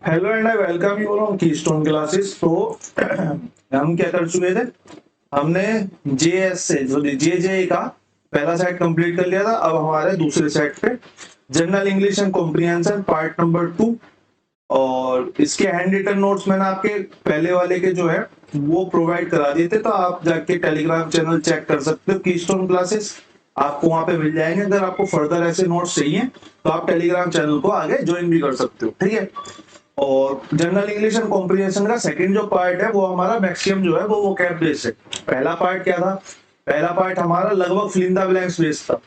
Hello and I welcome you on keystone classes. तो हम क्या कर चुके थे, हमने जेएस से जो जे का पहला सेट कंप्लीट कर लिया था। अब हमारे दूसरे सेट पे general English and comprehension part number 2, और इसके हैंड रिटन नोट्स मैंने आपके पहले वाले के जो है वो प्रोवाइड करा दिए थे, तो आप जाके टेलीग्राम चैनल चेक कर सकते हो कीस्टोन क्लासेस, आपको वहां पे मिल जाएंगे। अगर आपको फर्दर ऐसे नोट्स चाहिए तो आप टेलीग्राम चैनल को आगे ज्वाइन भी कर सकते हो, ठीक है। और जनरल इंग्लिश एंड कॉम्प्रिहेंशन का सेकंड जो पार्ट है वो हमारा मैक्सिमम जो है वो वोकैब बेस्ड है। पहला पार्ट क्या था, पहला पार्ट हमारा लगभग fill in the blanks based था।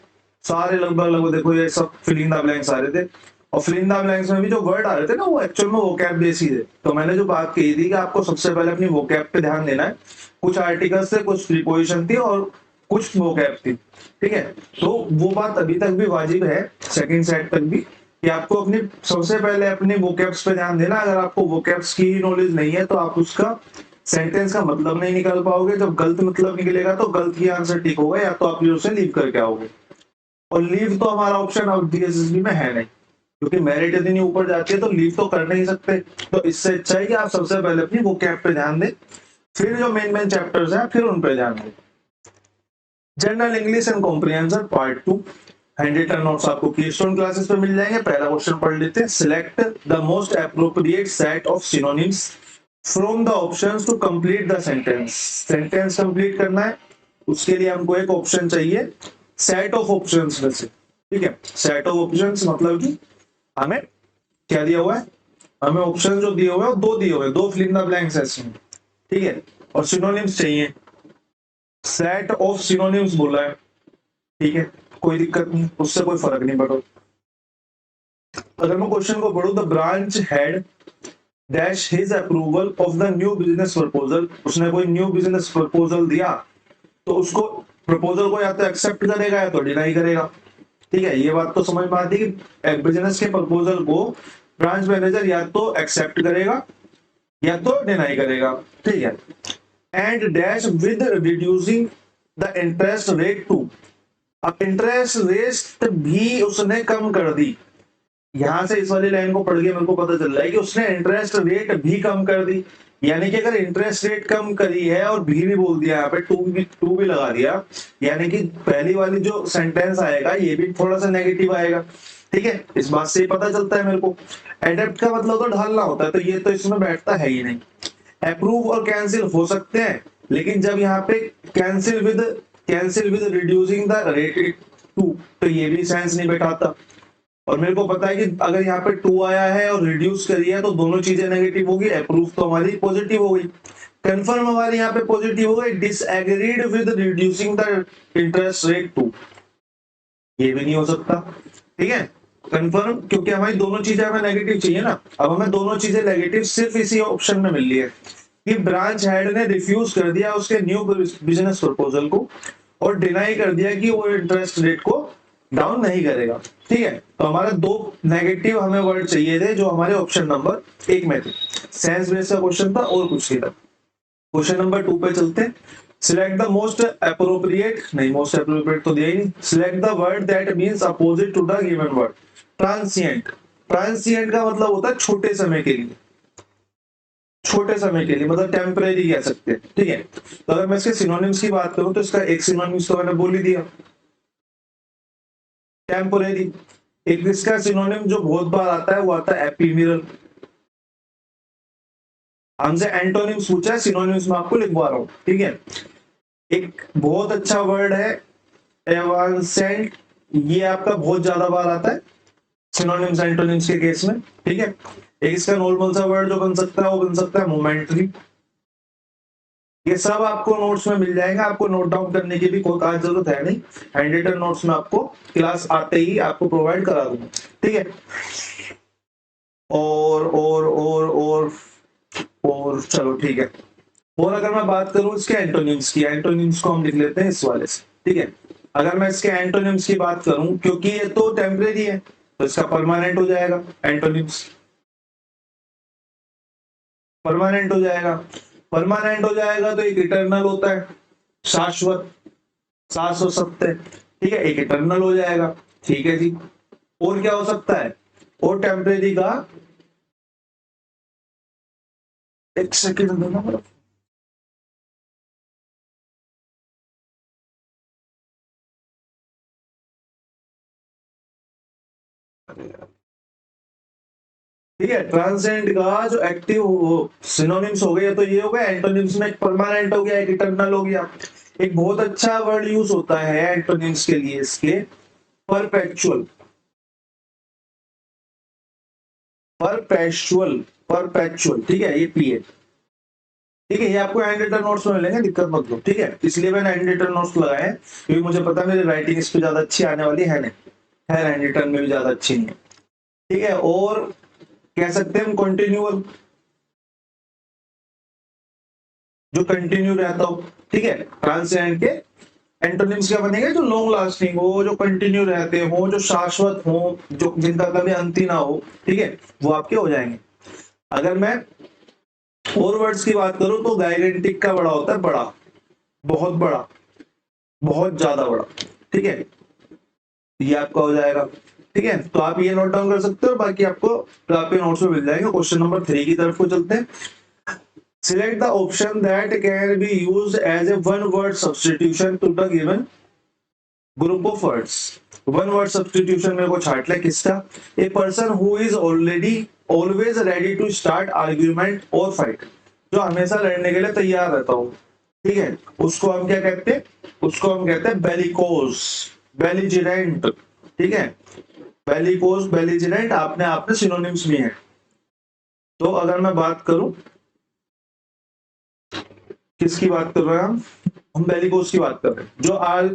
सारे लगभग लगभग देखो ये सब फिल इन द ब्लैंक्स आ रहे थे, और फिल इन द ब्लैंक्स में भी जो वर्ड आ रहे थे ना वो एक्चुअल में वोकैब बेस्ड ही थे। तो मैंने जो बात कही थी कि आपको सबसे पहले अपनी वोकैब पे ध्यान देना है। कुछ आर्टिकल्स थे, कुछ प्रीपोजिशन थी और कुछ वोकैब थी, ठीक है। तो वो बात अभी तक भी वाजिब है सेकंड सेट तक भी, कि आपको अपनी सबसे पहले अपने वोकैब्स पे ध्यान देना। अगर आपको वोकैब्स की ही नॉलेज नहीं है तो आप उसका सेंटेंस का मतलब नहीं निकाल पाओगे। जब गलत मतलब निकलेगा तो गलत ही आंसर ठीक होगा, या तो आप ये उसे लीव करके आओगे। और लीव तो हमारा ऑप्शन अब डीएसएसबी में है नहीं, क्योंकि मेरिट इतनी ऊपर जाती है तो लीव तो कर नहीं सकते। तो इससे अच्छा है कि आप सबसे पहले अपनी वोकैब पे ध्यान दें, फिर जो मेन मेन चैप्टर्स हैं फिर उन पे ध्यान दें। General English and comprehension part 2 handwritten notes आपको कीस्टोन क्लासेस पे मिल जाएंगे। पहला क्वेश्चन पढ़ लेते हैं। Select the most appropriate set of synonyms from the options to complete the sentence. Sentence complete करना है, उसके लिए हमको एक ऑप्शन चाहिए सेट ऑफ ऑप्शंस में से, ठीक है। सेट ऑफ ऑप्शंस मतलब कि हमें क्या दिया हुआ है, हमें ऑप्शन जो दिए हुए हैं वो दो दिए हुए हैं, दो फिल इन द ब्लैंक्स है इसमें, ठीक है। और सिनोनिम्स चाहिए, सेट ऑफ सिनोनिम्स बोला है, ठीक है। कोई दिक्कत नहीं, उससे कोई फर्क नहीं पड़ा। अगर मैं क्वेश्चन को पढ़ूं, the branch head dash his approval of the new business proposal. उसने कोई न्यू बिजनेस प्रपोजल दिया तो उसको प्रपोजल को या तो एक्सेप्ट करेगा या तो डिनाई करेगा, ठीक है। ये बात तो समझ में आती है कि बिजनेस के प्रपोजल को ब्रांच मैनेजर या तो एक्सेप्ट करेगा या तो डिनाई करेगा, ठीक है। And dash with reducing the interest rate to. अब इंटरेस्ट रेट भी उसने कम कर दी। यहां से इस वाली लाइन को पढ़ के मेरे को पता चल रहा है कि उसने इंटरेस्ट रेट भी कम कर दी। यानी कि अगर इंटरेस्ट रेट कम करी है और भी बोल दिया, यहाँ पे टू भी लगा दिया, यानी कि पहली वाली जो सेंटेंस आएगा ये भी थोड़ा सा नेगेटिव आएगा, ठीक है। इस बात से पता चलता है मेरे को। एडेप्ट का मतलब तो ढालना होता है, तो ये तो इसमें बैठता है ही नहीं। अप्रूव और कैंसिल हो सकते हैं, लेकिन जब यहाँ पे cancel with reducing the rate to, तो ये भी सेंस नहीं बैठाता। और मेरे को पता है कि अगर यहाँ पे टू आया है और रिड्यूस करी है तो दोनों चीजें नेगेटिव होगी। अप्रूव तो हमारी पॉजिटिव हो गई, कंफर्म हमारी यहाँ पे पॉजिटिव हो गई। Disagreed with reducing the interest rate to, ये भी नहीं हो सकता, ठीक है। कंफर्म, क्योंकि हमारी दोनों चीजें हमें नेगेटिव चाहिए ना। अब हमें दोनों चीजें नेगेटिव सिर्फ इसी ऑप्शन में मिल रही है कि ब्रांच हेड ने रिफ्यूज कर दिया उसके न्यू बिजनेस प्रपोजल को, और डिनाई कर दिया कि वो इंटरेस्ट रेट को डाउन नहीं करेगा, ठीक है। तो हमारे दो नेगेटिव हमें वर्ड चाहिए थे जो हमारे ऑप्शन नंबर 1 में थे। सेंस बेस्ड का क्वेश्चन था और कुछ नहीं था। क्वेश्चन नंबर 2 पे चलते हैं। सिलेक्ट द मोस्ट अप्रोप्रिएट, नहीं मोस्ट अप्रोप्रिएट तो दिया ही नहीं। Select the word that means opposite to the given word. Transient, transient का मतलब होता है छोटे समय के लिए, छोटे समय के लिए मतलब टेम्परेरी कह सकते हैं, ठीक है। तो अगर मैं इसके सिनोनिम्स की बात करूं तो इसका एक सिनोनिम्स तो मैंने बोल ही दिया, टेम्पोरेरी। एक इसका सिनोनिम जो बहुत बार आता है वो आता है एपीमिरल। हमसे एंटोनिम्स पूछा है, सिनोनिम्स में आपको लिखवा रहा हूं, ठीक है। एक बहुत अच्छा वर्ड है एवांसेंट, ये आपका बहुत ज्यादा बार आता है सिनोनिम्स एंटोनिम्स के केस में, ठीक है। एक इसका नॉर्मल सा वर्ड जो बन सकता है वो बन सकता है मोमेंटरी। ये सब आपको नोट्स में मिल जाएगा, आपको नोट डाउन करने की भी कोई खास जरूरत है नहीं। हैंड रिटन नोट्स में आपको क्लास आते ही आपको प्रोवाइड करा दूंगा, ठीक है। और चलो ठीक है। और अगर मैं बात करूं इसके एंटोनिम्स की, एंटोनिम्स को हम लिख लेते हैं इस वाले से, ठीक है। अगर मैं इसके एंटोनिम्स की बात करूं, क्योंकि ये तो टेम्परेरी है तो इसका परमानेंट हो जाएगा। एंटोनिम्स परमानेंट हो जाएगा, परमानेंट हो जाएगा तो एक इटर्नल होता है, शाश्वत, शाश्वत सत्य, ठीक है। एक इटर्नल हो जाएगा, ठीक है जी। और क्या हो सकता है, और टेम्परेरी का एक सेकेंड देना मेरा। ठीक है, ट्रांसेंड का जो एक्टिव सिनोनिम्स हो गए, तो ये हो गया एंटोनिम्स में, एक परमानेंट हो गया, एक इटर्नल हो गया। एक बहुत अच्छा वर्ड यूज होता है एंटोनिम्स के लिए, इसके परपेचुअल। परपेचुअल, परपेचुअल, ठीक है, ये पी है। ठीक है, ये आपको हैंड रिटन नोट्स में मिलेंगे, दिक्कत मत लो। ठीक है, इसलिए मैंने हैंड रिटन नोट्स लगाए हैं, क्योंकि मुझे पता है मेरी राइटिंग इस पे ज्यादा अच्छी आने वाली है नहीं, है हैंड रिटन में भी ज्यादा अच्छी नहीं है। ठीक है, और कह सकते हैं हम कंटिन्यूअल, जो कंटिन्यू रहता हो। ठीक है, ट्रांसिएंट के एंटोनिम्स क्या बनेंगे, जो लॉन्ग लास्टिंग हो, जो कंटिन्यू रहते हो, जो शाश्वत हो, जो जिनका कभी अंत ही ना हो। ठीक है, वो आपके हो जाएंगे। अगर मैं और वर्ड्स की बात करूं तो गाइडेंटिक का बड़ा होता है, बड़ा, बहुत बड़ा, बहुत ज्यादा बड़ा। ठीक है, ये आपका हो जाएगा। ठीक है, तो आप ये नोट डाउन कर सकते हो, बाकी आपको आपके नोट्स में मिल जाएंगे। क्वेश्चन नंबर 3 की तरफ को चलते हैं। Select the option that can be used as a one word substitution to the given group of words. One word substitution मेरे को छाट ले किसका? A person who is always ready to start argument or fight. जो हमेशा लड़ने के लिए तैयार रहता हो। ठीक है, उसको हम क्या कहते हैं? उसको हम कहते हैं bellicose, belligerent। ठीक है, bellicose, belligerent आपने आपने सिनोनिम्स भी हैं। तो अगर मैं बात करूं, किसकी बात कर रहे हैं हम बेलिकोस की बात कर रहे हैं।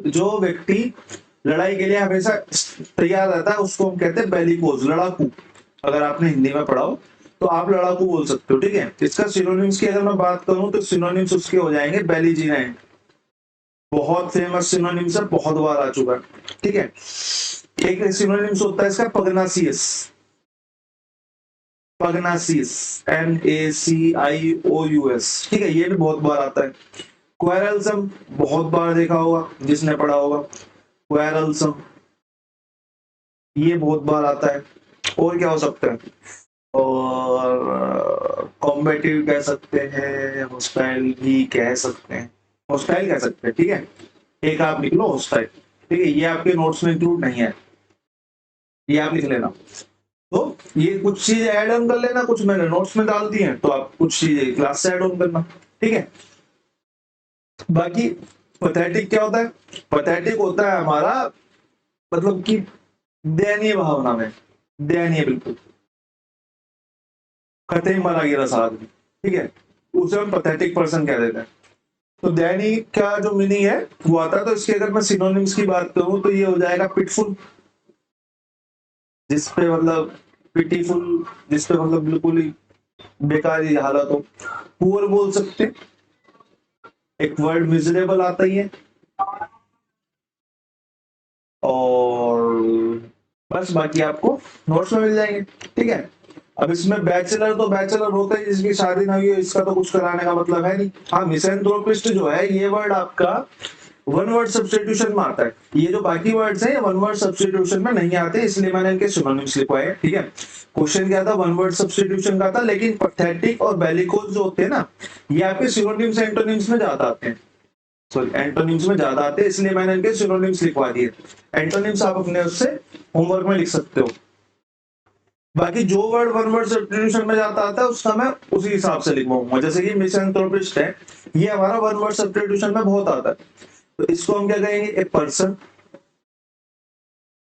जो व्यक्ति लड़ाई के लिए हमेशा तैयार रहता है, उसको हम कहते हैं बेलिकोस, लड़ाकू। अगर आपने हिंदी में पढ़ा हो तो आप लड़ाकू बोल सकते हो। ठीक है, इसका सिनोनिम्स की अगर मैं बात करूं तो सिनोनिम्स उसके हो जाएंगे बेलिजिरेंट। बहुत फेमस सिनोनिम्स है, बहुत बार आ चुका है। ठीक है, एक सिनोनिम्स होता है इसका पगनासियस, पगनासियस, NACIOUS। ठीक है, ये भी बहुत बार आता है। क्वेरल्सम बहुत बार देखा होगा जिसने पढ़ा होगा, क्वेरल्सम, ये बहुत बार आता है। और क्या हो सकता है? और कॉम्बेटिव कह सकते हैं, हॉस्टाइल भी कह सकते हैं, हॉस्टाइल कह सकते हैं। ठीक है, एक आप लिख लो हॉस्टाइल। ठीक है, ये आपके नोट्स में इंक्लूड नहीं है, ये आप लिख लेना। तो ये कुछ चीज ऐड ऑन कर लेना, कुछ मैंने नोट्स में डाल दी हैं, तो आप कुछ चीजें क्लास से ऐड ऑन करना। ठीक है, बाकी पैथेटिक क्या होता है? पैथेटिक होता है हमारा मतलब कि दयनीय भावना में, दयनीय, बिल्कुल कतई मरा गिरा सा आदमी। ठीक है, उसे हम पैथेटिक पर्सन कह देते हैं। तो दयनीय का जो मीनिंग है वो आता है। तो इसके अगर मैं सिनोनिम्स की बात करूं तो ये हो जाएगा पिटफुल, जिसपे मतलब पिटीफुल, जिसपे मतलब बिल्कुल ही बेकार ही हालत हो। पुअर बोल सकते, एक वर्ड मिजरेबल आता ही है। और बस बाकी आपको नोट्स में मिल जाएंगे। ठीक है, अब इसमें बैचलर तो बैचलर होता है जिसकी शादी ना हुई हो, इसका तो कुछ कराने का मतलब है नहीं। हाँ, मिसैंथ्रोपिस्ट जो है ये वर्ड आपका वन वर्ड सब्स्टिट्यूशन में आता है। ये जो बाकी वर्ड्स हैं वन वर्ड सब्स्टिट्यूशन में नहीं आते, इसलिए मैंने इनके सिनोनिम्स लिखवाए हैं। ठीक है, क्वेश्चन क्या था? वन वर्ड सब्स्टिट्यूशन का था, लेकिन पैथेटिक और बेलिकोस जो होते हैं ना, ये आपके सिनोनिम्स एंटोनिम्स में ज्यादा आते हैं। सॉरी, एंटोनिम्स में ज्यादा आते हैं, इसलिए मैंने इनके सिनोनिम्स लिखवा दिए। एंटोनिम्स आप अपने उससे होमवर्क में लिख सकते हो। बाकी जो वर्ड वन वर्ड सब्स्टिट्यूशन में जाता आता है उसका मैं उसी हिसाब से लिखवाऊंगा। जैसे कि मिसैंथ्रोपिस्ट है, ये हमारा वन वर्ड सब्स्टिट्यूशन में बहुत आता है, तो इसको हम क्या कहेंगे? A person.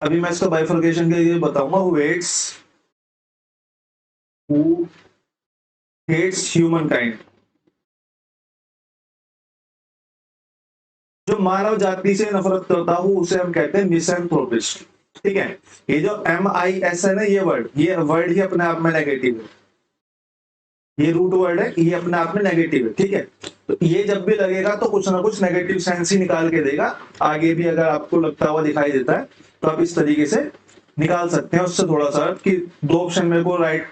अभी मैं इसका बाइफर्केशन के लिए बताऊंगा। हु हेट्स ह्यूमन काइंड, जो मानव जाति से नफरत करता हूं उसे हम कहते हैं मिसैंथ्रोपिस्ट। ठीक है, ये जो MIS है ना, ये वर्ड ही अपने आप में नेगेटिव है, ये रूट वर्ड है, ये अपने आप में नेगेटिव है। ठीक है, तो ये जब भी लगेगा तो कुछ ना कुछ नेगेटिव सेंस ही निकाल के देगा। आगे भी अगर आपको लगता हुआ दिखाई देता है तो आप इस तरीके से निकाल सकते हैं उससे थोड़ा सा, कि दो ऑप्शन मेरे को राइट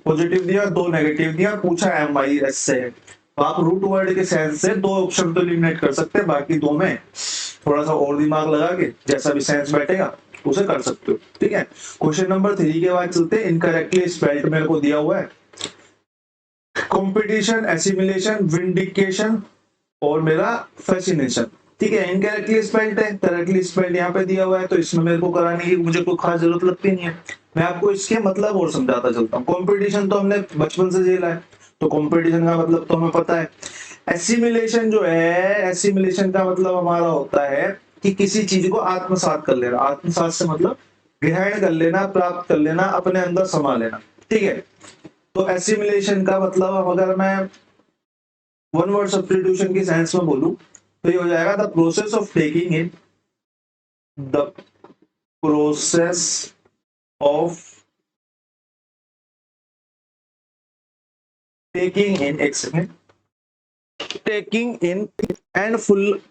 पॉजिटिव दिया, दो नेगेटिव दिया, पूछा MIS से, तो आप रूट वर्ड के सेंस से दो ऑप्शन तो एलिमिनेट कर सकते हैं, बाकी दो में थोड़ा सा और दिमाग लगा के जैसा भी सेंस बैठेगा उसे कर सकते हो। ठीक है, क्वेश्चन नंबर 3 के बाद चलते हैं। इनकरेक्टली स्पेल्ड मेरे को दिया हुआ है, कंपटीशन, एसिमिलेशन, विंडिकेशन और मेरा फैसिनेशन। ठीक है, इनकरेक्टली स्पेल्ड है, करेक्टली स्पेल्ड यहाँ पे दिया हुआ है, तो इसमें मेरे को कराने की मुझे कोई खास जरूरत लगती नहीं है। मैं आपको इसके मतलब और समझाता चलता हूँ। कंपटीशन तो हमने बचपन से झेला है, तो कंपटीशन का मतलब तो हमें पता है। एसिमिलेशन जो है, एसिमिलेशन का मतलब हमारा होता है कि किसी चीज को आत्मसात कर लेना। आत्मसात से मतलब ग्रहण कर लेना, प्राप्त कर लेना, अपने अंदर समा लेना। ठीक है, तो एसिमिलेशन का मतलब अब अगर मैं वन वर्ड सब्स्टिट्यूशन की सेंस में बोलूं तो ये हो जाएगा the process of taking in, the process of taking in, एक second, taking in and full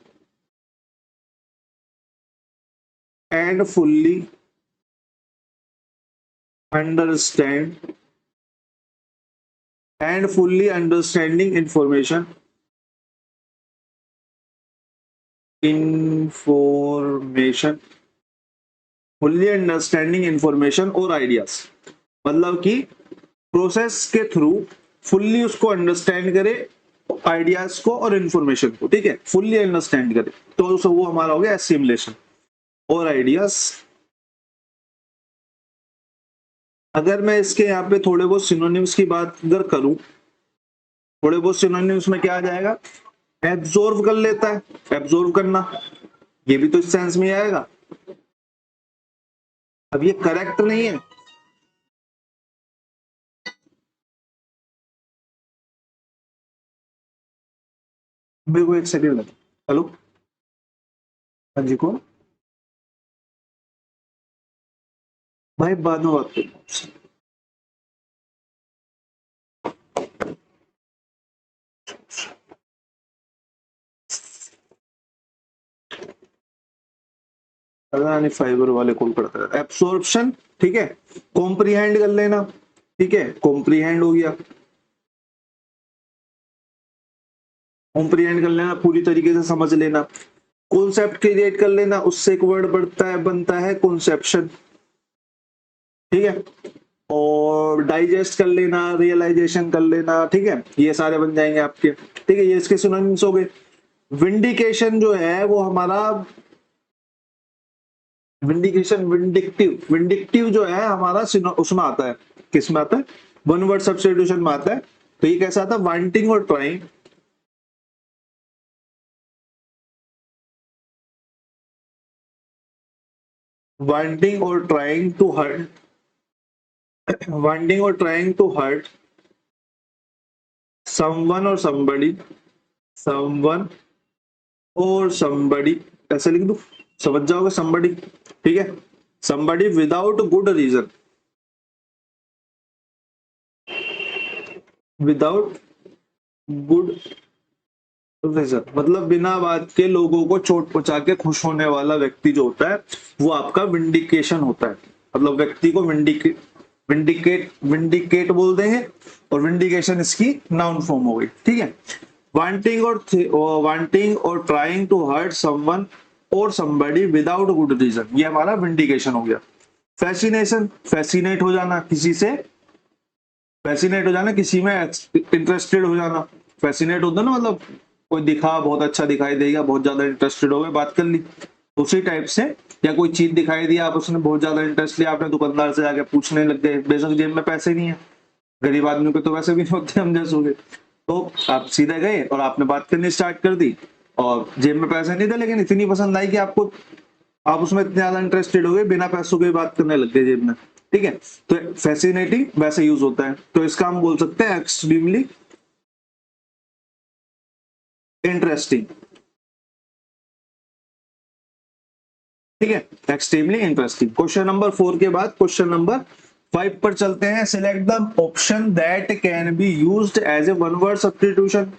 and fully understand and fully understanding information fully understanding information और आइडियाज, मतलब कि प्रोसेस के थ्रू फुल्ली उसको अंडरस्टैंड करे, आइडियाज को और information को। ठीक है, फुल्ली अंडरस्टैंड करे तो वो हमारा हो गया एसिमुलेशन और आइडियाज। अगर मैं इसके यहाँ पे थोड़े बहुत सिनोनिम्स की बात अगर करूं, थोड़े बहुत सिनोनिम्स में क्या आ जाएगा, एब्जॉर्व कर लेता है, एब्जॉर्व करना, ये भी तो इस सेंस में आएगा। अब ये करेक्ट नहीं है, मेरे को एक सेकंड लगे। हेलो, हाँ जी, कौन भाई? बाद में बात करूँ आपसे। पता नहीं फाइबर वाले कौन पढ़ता है। एब्सॉर्प्शन, ठीक है, कॉम्प्रीहेंड कर लेना। ठीक है, कॉम्प्रीहेंड हो गया, कॉम्प्रीहेंड कर लेना, पूरी तरीके से समझ लेना। कॉन्सेप्ट क्रिएट कर लेना, उससे एक वर्ड बनता है कॉन्सेप्शन। ठीक है, और डाइजेस्ट कर लेना, रियलाइजेशन कर लेना। ठीक है, ये सारे बन जाएंगे आपके। ठीक है, ये इसके सिनोनिम्स हो गए। विंडिकेशन जो है वो हमारा, विंडिकेशन, विंडिक्टिव जो है हमारा उसमें आता है, किस में आता है, वन वर्ड सब्स्टिट्यूशन में आता है। तो ये कैसा आता है, वांटिंग और ट्राइंग, वांटिंग और ट्राइंग टू हर्ट, वांटिंग और ट्राइंग टू हर्ट समवन और somebody, समवन और somebody, ऐसे लिख दूं, समझ जाओगे somebody। ठीक है, somebody without good reason, without good reason, मतलब बिना बात के लोगों को चोट पहुंचा के खुश होने वाला व्यक्ति जो होता है वो आपका विंडिकेशन होता है। मतलब व्यक्ति को विंडिकेट बोल देंगे, और विंडिकेशन इसकी नाउन फॉर्म हो गई। ठीक है, वांटिंग और ट्राइंग टू हर्ट समवन और somebody विदाउट गुड रीजन, ये हमारा विंडिकेशन हो गया। फैसिनेशन, फैसिनेट हो जाना किसी से, फैसिनेट हो जाना, किसी में इंटरेस्टेड हो जाना। फैसिनेट होता है ना, मतलब कोई दिखा, बहुत अच्छा दिखाई देगा, बहुत ज्यादा इंटरेस्टेड हो गए, बात कर ली, उसी टाइप से। या कोई चीज दिखाई दी, आप उसने बहुत ज्यादा इंटरेस्ट लिया, आपने दुकानदार से जाके पूछने लग गए, बेशक जेब में पैसे नहीं है, गरीब आदमी को तो वैसे भी नहीं होते, हम जैसे हो गए, तो आप सीधे गए और आपने बात करनी स्टार्ट कर दी, और जेब में पैसे नहीं थे लेकिन इतनी पसंद आई कि आपको, आप उसमें इतने ज्यादा इंटरेस्टेड हो गए, बिना पैसों के बात करने लग गए जेब में। ठीक है, तो फैसिनेटिंग वैसे यूज होता है, तो इसका हम बोल सकते हैं एक्सट्रीमली इंटरेस्टिंग। ठीक है, एक्सट्रीमली इंटरेस्टिंग। क्वेश्चन नंबर 4 के बाद क्वेश्चन नंबर 5 पर चलते हैं। Select the option that can be used as a one word substitution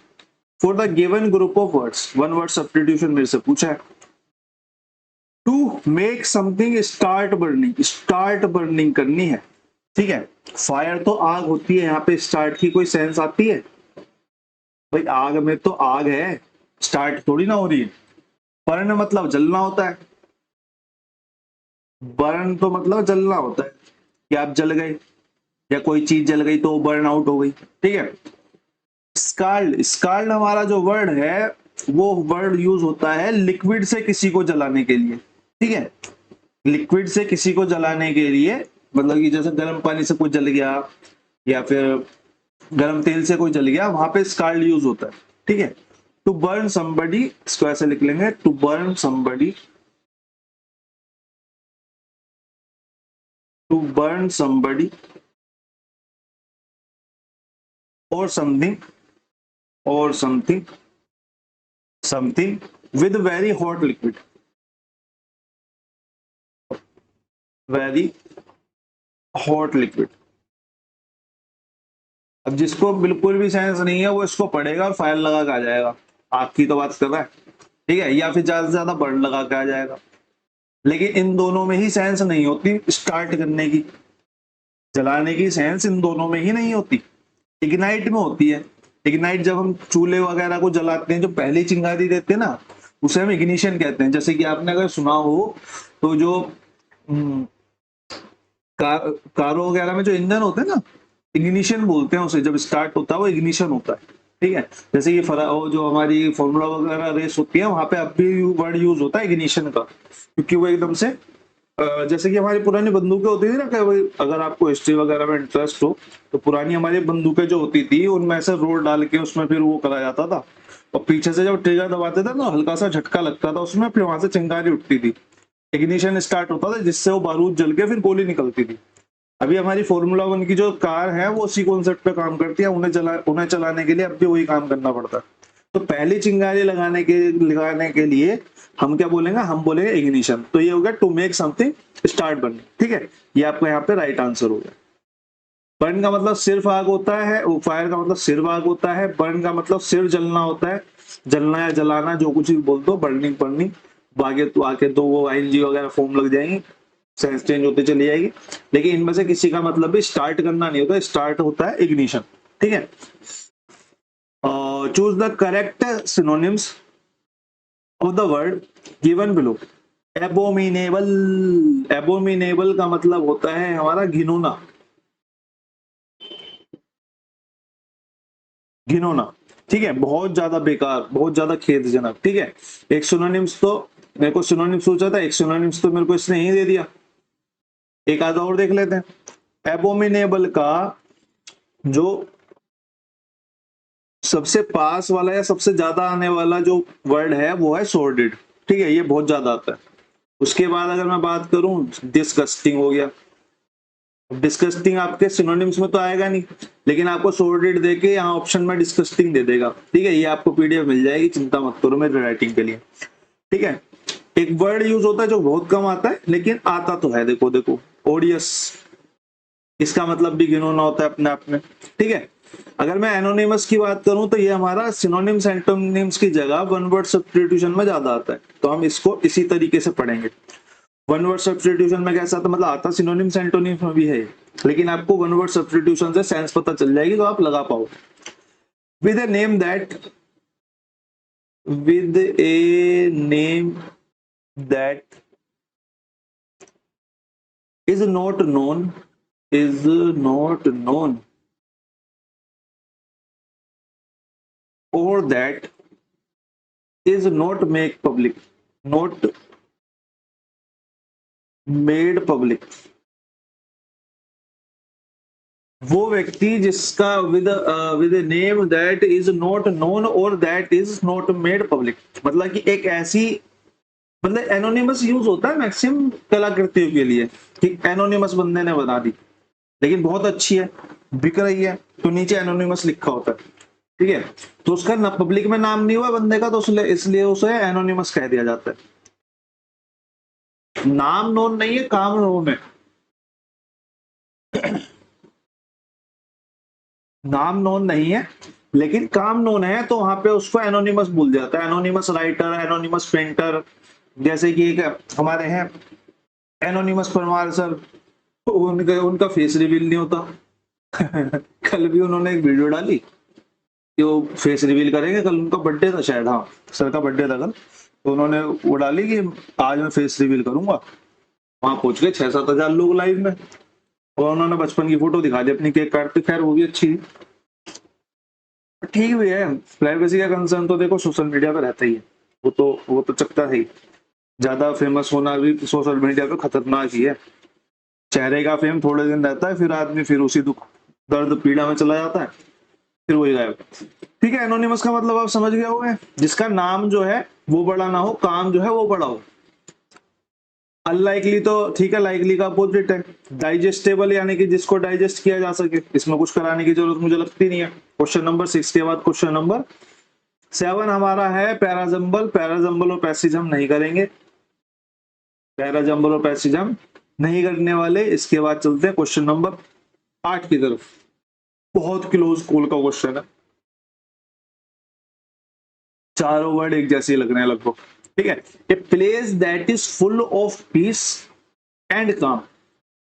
for the given group of words. One word substitution मेरे से पूछा है। To make something start burning, start burning करनी है। ठीक है, फायर तो आग होती है, यहाँ पे स्टार्ट की कोई सेंस आती है भाई? आग में तो आग है, स्टार्ट थोड़ी ना हो रही है। बर्न मतलब जलना होता है, बर्न तो मतलब जलना होता है कि आप जल गए, या कोई चीज जल गई तो बर्न आउट हो गई। ठीक है, स्काल्ड, स्काल्ड हमारा जो वर्ड है वो वर्ड यूज होता है लिक्विड से किसी को जलाने के लिए, ठीक है। लिक्विड से किसी को जलाने के लिए, मतलब कि जैसे गर्म पानी से कोई जल गया या फिर गर्म तेल से कोई जल गया, वहां पे स्काल्ड यूज होता है, ठीक है। टू बर्न समबडी, इसको ऐसे लिख लेंगे, to burn somebody, to burn somebody और समथिंग, और something, something with very hot liquid, very hot liquid. अब जिसको बिल्कुल भी सेंस नहीं है वो इसको पढ़ेगा और फायर लगा के आ जाएगा, आग की तो बात कर रहा है, ठीक है, या फिर ज्यादा से ज्यादा बर्न लगा के आ जाएगा। लेकिन इन दोनों में ही सेंस नहीं होती स्टार्ट करने की, जलाने की सेंस इन दोनों में ही नहीं होती, इग्नाइट में होती है। इग्नाइट जब हम चूल्हे वगैरह को जलाते हैं, जो पहली चिंगारी देते हैं ना, उसे हम इग्निशन कहते हैं। जैसे कि आपने अगर सुना हो तो जो कारों वगैरह में जो इंजन होते हैं ना, इग्निशन बोलते हैं उसे, जब स्टार्ट होता है वो इग्निशन होता है, ठीक है। जैसे ये जो हमारी फॉर्मूला वगैरह रेस होती है, वहां पे अब भी वर्ड यूज होता है इग्निशन का, क्योंकि वो एकदम से जैसे कि हमारी पुरानी बंदूकें होती थी ना, कि भाई अगर आपको हिस्ट्री वगैरह में इंटरेस्ट हो तो पुरानी हमारी बंदूकें जो होती थी उनमें ऐसे रोड डाल के उसमें फिर वो करा जाता था, और पीछे से जब ट्रिगर दबाते थे ना, हल्का सा झटका लगता था उसमें, फिर वहां से चिंगारी उठती थी, इग्निशन स्टार्ट होता था, जिससे वो बारूद जल के फिर गोली निकलती थी। अभी हमारी फॉर्मूला 1 की जो कार है वो उसी कॉन्सेप्ट पे काम करती है, उन्हें चलाने के लिए अब भी वही काम करना पड़ता है। तो पहली चिंगारी लगाने के लिए हम क्या बोलेंगे, हम बोलेंगे इग्निशन। तो ये हो गया to make something start burning, ठीक है। ये आपका यहाँ पे राइट आंसर हो गया। बर्न का मतलब सिर्फ आग होता है, फायर का मतलब सिर्फ आग होता है, बर्न का मतलब सिर्फ जलना होता है, जलना या जलाना जो कुछ भी बोल दो, बर्निंग बर्निंग, आगे तो वो आईएनजी वगैरह फॉर्म लग जाएंगी, सेंस चेंज होती चली जाएगी। लेकिन इनमें से किसी का मतलब भी स्टार्ट करना नहीं होता, स्टार्ट होता है इग्निशन, ठीक है। Choose the correct synonyms of the word given below. Abominable, abominable का मतलब होता है हमारा घिनौना, घिनौना, ठीक है, बहुत ज्यादा बेकार, बहुत ज्यादा खेदजनक, ठीक है। एक सिनोनिम्स तो मेरे को सिनोनिम्स सोचा था, एक सिनोनिम्स तो मेरे को इसने ही दे दिया, एक आधा और देख लेते हैं। एबोमिनेबल का जो सबसे पास वाला या सबसे ज्यादा आने वाला जो वर्ड है वो है सॉर्डेड, ठीक है, ये बहुत ज्यादा आता है। उसके बाद अगर मैं बात करूं, डिस्गस्टिंग हो गया। डिस्गस्टिंग आपके सिनोनिम्स में तो आएगा नहीं, लेकिन आपको सॉर्डेड देके यहाँ ऑप्शन में डिस्गस्टिंग दे देगा, ठीक है। ये आपको पीडीएफ मिल जाएगी, चिंता मत करो मेरे राइटिंग के लिए, ठीक है। एक वर्ड यूज होता है जो बहुत कम आता है लेकिन आता तो है, देखो देखो, ओडियस, इसका मतलब भी घिनौना होता है अपने आप में, ठीक है। अगर मैं एनोनिमस की बात करूं तो ये हमारा सिनोनिम्स एंटोनिम्स की जगह वन वर्ड सब्स्टिट्यूशन में ज्यादा आता है, तो हम इसको इसी तरीके से पढ़ेंगे। वन वर्ड सब्स्टिट्यूशन में कैसा था, मतलब आता सिनोनिम्स एंटोनिम्स में भी है, लेकिन आपको वन वर्ड सब्स्टिट्यूशन से सेंस पता चल जाएगी तो आप लगा पाओ। With a name that, with a name that is not known, is not known or that is not make public, not made public। वो व्यक्ति जिसका with name that is not known और that is not made public, मतलब कि एक ऐसी, मतलब anonymous use होता है मैक्सिमम कलाकृतियों के लिए कि एनोनिमस बंदे ने बना दी, लेकिन बहुत अच्छी है, बिक रही है, तो नीचे एनोनिमस लिखा होता है, ठीक है। तो उसका ना पब्लिक में नाम नहीं हुआ बंदे का, तो इसलिए उसे एनोनिमस कह दिया जाता है। नाम नोन नहीं है, काम नोन है। नाम नोन नहीं है लेकिन काम नोन है, तो वहां पे उसको एनोनिमस बोल जाता है। एनोनिमस राइटर, एनोनिमस पेंटर, जैसे कि एक हमारे हैं एनोनिमस परमार सर, उनका फेस रिवील नहीं होता। कल भी उन्होंने एक वीडियो डाली कि वो फेस रिवील करेंगे, कल उनका बर्थडे था शायद, हाँ सर का बर्थडे था कल, तो उन्होंने वो डाली कि आज मैं फेस रिवील करूंगा। वहां पहुंच गए 6-7 हजार लोग लाइव में, और उन्होंने बचपन की फोटो दिखा दी अपनी केक काटते, खैर वो भी अच्छी थी। ठीक भी है, प्राइवेसी का कंसर्न तो देखो सोशल मीडिया पे रहता ही है, वो तो चकता है ही। ज्यादा फेमस होना भी सोशल मीडिया पे खतरनाक ही है। चेहरे का फेम थोड़े दिन रहता है, फिर आदमी फिर उसी दुख दर्द पीड़ा में चला जाता है, फिर वही गायब। ठीक है, एनोनिमस का मतलब आप समझ गए होंगे, जिसका नाम जो है वो बड़ा ना हो, काम जो है वो बड़ा हो। अनलाइकली तो ठीक है, लाइकली का अपोजिट है। डाइजेस्टेबल यानी कि जिसको डाइजेस्ट किया जा सके, इसमें कुछ कराने की जरूरत मुझे लगती नहीं है। क्वेश्चन नंबर 6 के बाद क्वेश्चन नंबर 7 हमारा है पैराजम्बल। पैराजम्बल और पैसेज हम नहीं करेंगे, पैराजम्बल और पैसेज हम नहीं करने वाले। इसके बाद चलते हैं क्वेश्चन नंबर 8 की तरफ। बहुत क्लोज कॉल का क्वेश्चन है, चारों वर्ड एक जैसे लग रहे हैं लगभग। ठीक है, a place that is full of peace and काम।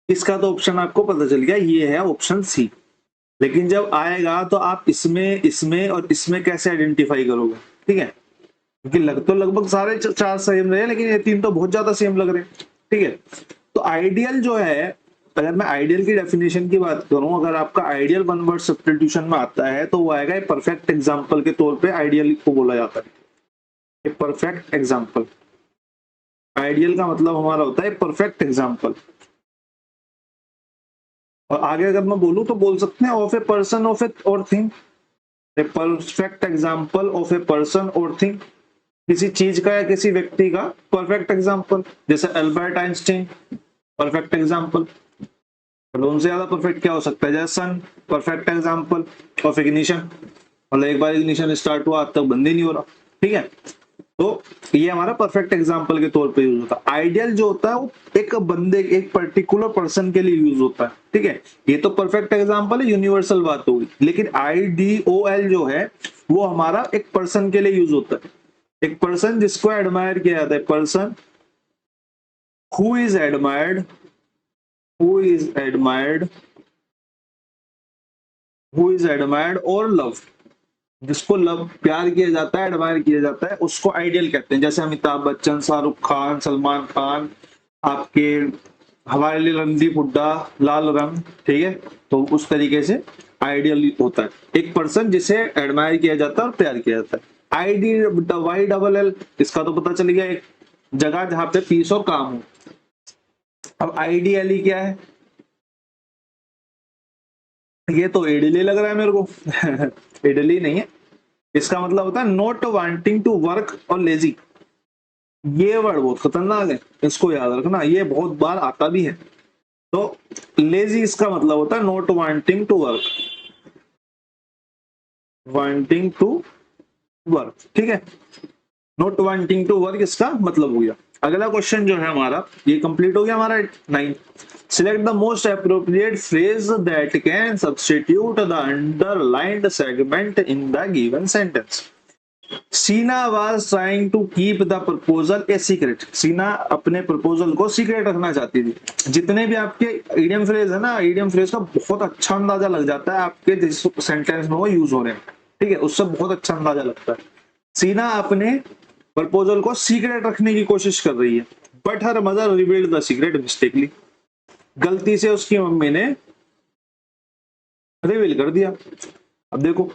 इसका तो ऑप्शन आपको पता चल गया, ये है ऑप्शन सी। लेकिन जब आएगा तो आप इसमें इसमें और इसमें कैसे आइडेंटिफाई करोगे? ठीक है, क्योंकि लग तो लगभग सारे चार सेम रहे, लेकिन ये तीन तो बहुत ज्यादा सेम लग रहे हैं। ठीक है, तो आइडियल जो है, अगर मैं आइडियल की डेफिनेशन की बात करूं, अगर आपका आइडियल वन वर्ड सब्स्टिट्यूशन में आता है तो वो आएगा परफेक्ट एग्जांपल के तौर पे। आइडियल को बोला जाता है परफेक्ट एग्जांपल। आइडियल का मतलब हमारा होता है परफेक्ट एग्जांपल। और आगे अगर मैं बोलूं तो बोल सकते हैं ऑफ ए पर्सन ऑफ ए और thing. A perfect example of a person और थिंग, किसी चीज का या किसी व्यक्ति का परफेक्ट एग्जांपल। जैसे अल्बर्ट आइंस्टीन परफेक्ट एग्जांपल, तो उनसे ज्यादा परफेक्ट क्या हो सकता है? जैसे सन परफेक्ट एग्जांपल ऑफ इग्निशन, मतलब एक बार इग्निशन स्टार्ट हुआ अब तक बंद ही नहीं हो रहा। ठीक है, तो ये हमारा परफेक्ट एग्जांपल के तौर पे यूज होता है। आइडियल जो होता है वो एक बंदे, एक पर्टिकुलर पर्सन के लिए यूज होता है। ठीक है, ये तो परफेक्ट एग्जांपल है, यूनिवर्सल बात होगी। लेकिन आईडीओएल जो है वो हमारा एक पर्सन के लिए यूज होता है। एक पर्सन जिसको एडमायर किया जाता है, person who is admired, who is admired, who is admired और लव, जिसको लव प्यार किया जाता है, एडमायर किया जाता है, उसको आइडियल कहते हैं। जैसे अमिताभ बच्चन, शाहरुख खान, सलमान खान, आपके हमारे लिए रणदीप हुड्डा, लाल रंग। ठीक है, तो उस तरीके से आइडियल होता है एक पर्सन जिसे एडमायर किया जाता है और प्यार किया जाता है। आईडी वाई डबल एल, इसका तो पता चल गया, एक जगह जहां पे पीस और काम हो। अब आइडियली क्या है? ये तो इडली लग रहा है मेरे को इडली नहीं है, इसका मतलब होता है नॉट वांटिंग टू वर्क और लेजी। ये वर्ड बहुत खतरनाक है, इसको याद रखना, ये बहुत बार आता भी है। तो लेजी इसका मतलब होता है not wanting to work, wanting to work. ठीक है, नॉट वांटिंग टू वर्क इसका मतलब हो गया। अगला क्वेश्चन जो है हमारा, ये कंप्लीट हो गया हमारा 9। Select the most appropriate phrase that can substitute the underlined segment in the given sentence. Seena was trying to keep the proposal a secret. Seena अपने प्रपोजल को सीक्रेट रखना चाहती थी। जितने भी आपके इडियम फ्रेज है ना, इडियम फ्रेज का बहुत अच्छा अंदाजा लग जाता है आपके जिस सेंटेंस में वो यूज हो रहे हैं। ठीक है, उससे बहुत अच्छा अंदाजा लगता है। सीना अपने प्रपोजल को सीक्रेट रखने की कोशिश कर रही है, but her mother revealed the secret mistakenly. गलती से उसकी मम्मी ने रिवील कर दिया। अब देखो,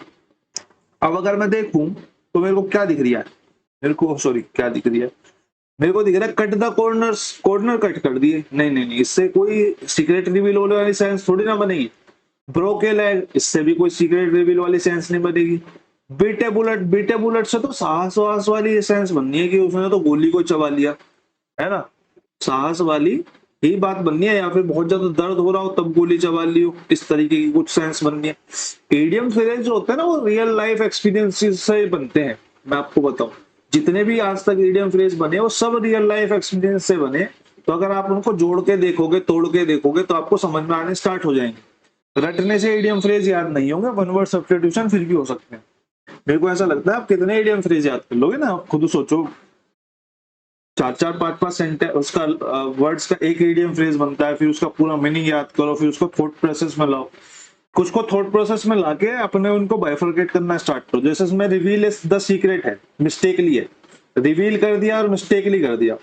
अब अगर मैं देखूं तो मेरे को क्या दिख रहा है? मेरे को सॉरी क्या दिख रही है? मेरे को दिख रहा है cut the corners, corner cut कर दिए। नहीं नहीं नहीं, इससे कोई सीक्रेट रिवील होने वाली सेंस थोड़ी ना बनेगी। ब्रोके लेग, इससे भी कोई सीक्रेट रिवील वाली सेंस नहीं बनेगी। बीटे बुलेट, बीटे बुलेट से तो साहस वाहस वाली सेंस बननी है कि उसने तो गोली को चबा लिया, है ना? साहस वाली ही बात बननी है, या फिर बहुत ज्यादा दर्द हो रहा हो तब गोली चबा ली हो, इस तरीके की कुछ सेंस बननी है। इडियम फ्रेज जो होते हैं ना वो रियल लाइफ एक्सपीरियंसेस से बनते हैं। मैं आपको बताऊं, जितने भी आज तक इडियम फ्रेज बने वो सब रियल लाइफ एक्सपीरियंस से बने। तो अगर आप उनको जोड़ के देखोगे, तोड़ के देखोगे, तो आपको समझ में आने स्टार्ट हो जाएंगे। रटने से इडियम फ्रेज याद नहीं होंगे, वन वर्ड सब्स्टिट्यूशन फिर भी हो सकते हैं। मेरे को ऐसा लगता है आप कितने इडियम फ्रेज याद कर लोगे ना, आप खुद सोचो। चार चार पांच पांच सेंटेंस उसका वर्ड्स का एक इडियम फ्रेज बनता है, फिर उसका पूरा मीनिंग याद करो, फिर उसको थॉट प्रोसेस में लाओ। कुछ को थॉट प्रोसेस में लाके अपने उनको बाइफरकेट करना स्टार्ट करो। जैसे इसमें रिवील इज द सीक्रेट है, मिस्टेकली है, रिवील कर दिया और मिस्टेकली कर दिया।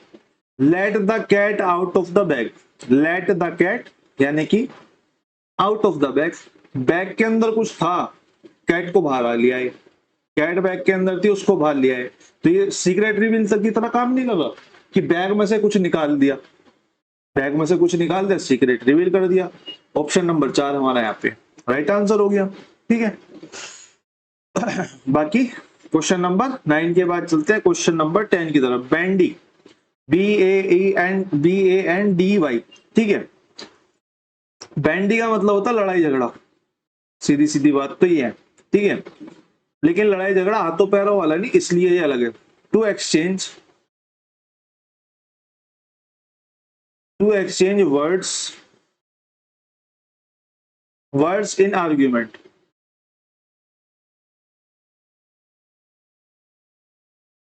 Let the cat out of the bag, let the cat यानी कि out of the bag, bag के अंदर कुछ था, कैट को बाहर आ लिया है, कैट बैग के अंदर थी उसको बाहर लिया है, तो ये सीक्रेट रिवील तक की तरह काम नहीं कर रहा कि बैग में से कुछ निकाल दिया, बैग में से कुछ निकाल दिया सीक्रेट रिवील कर दिया। ऑप्शन नंबर 4 हमारा यहाँ पे राइट आंसर हो गया। ठीक है, बाकी क्वेश्चन नंबर 9 के बाद चलते हैं क्वेश्चन नंबर 10 की तरफ। बैंडी, BANDY, ठीक है, बैंडी का मतलब होता है लड़ाई झगड़ा, सीधी सीधी बात तो ये है। ठीक है, लेकिन लड़ाई झगड़ा हाथों पैरों वाला नहीं, इसलिए ये अलग है। To exchange words in argument.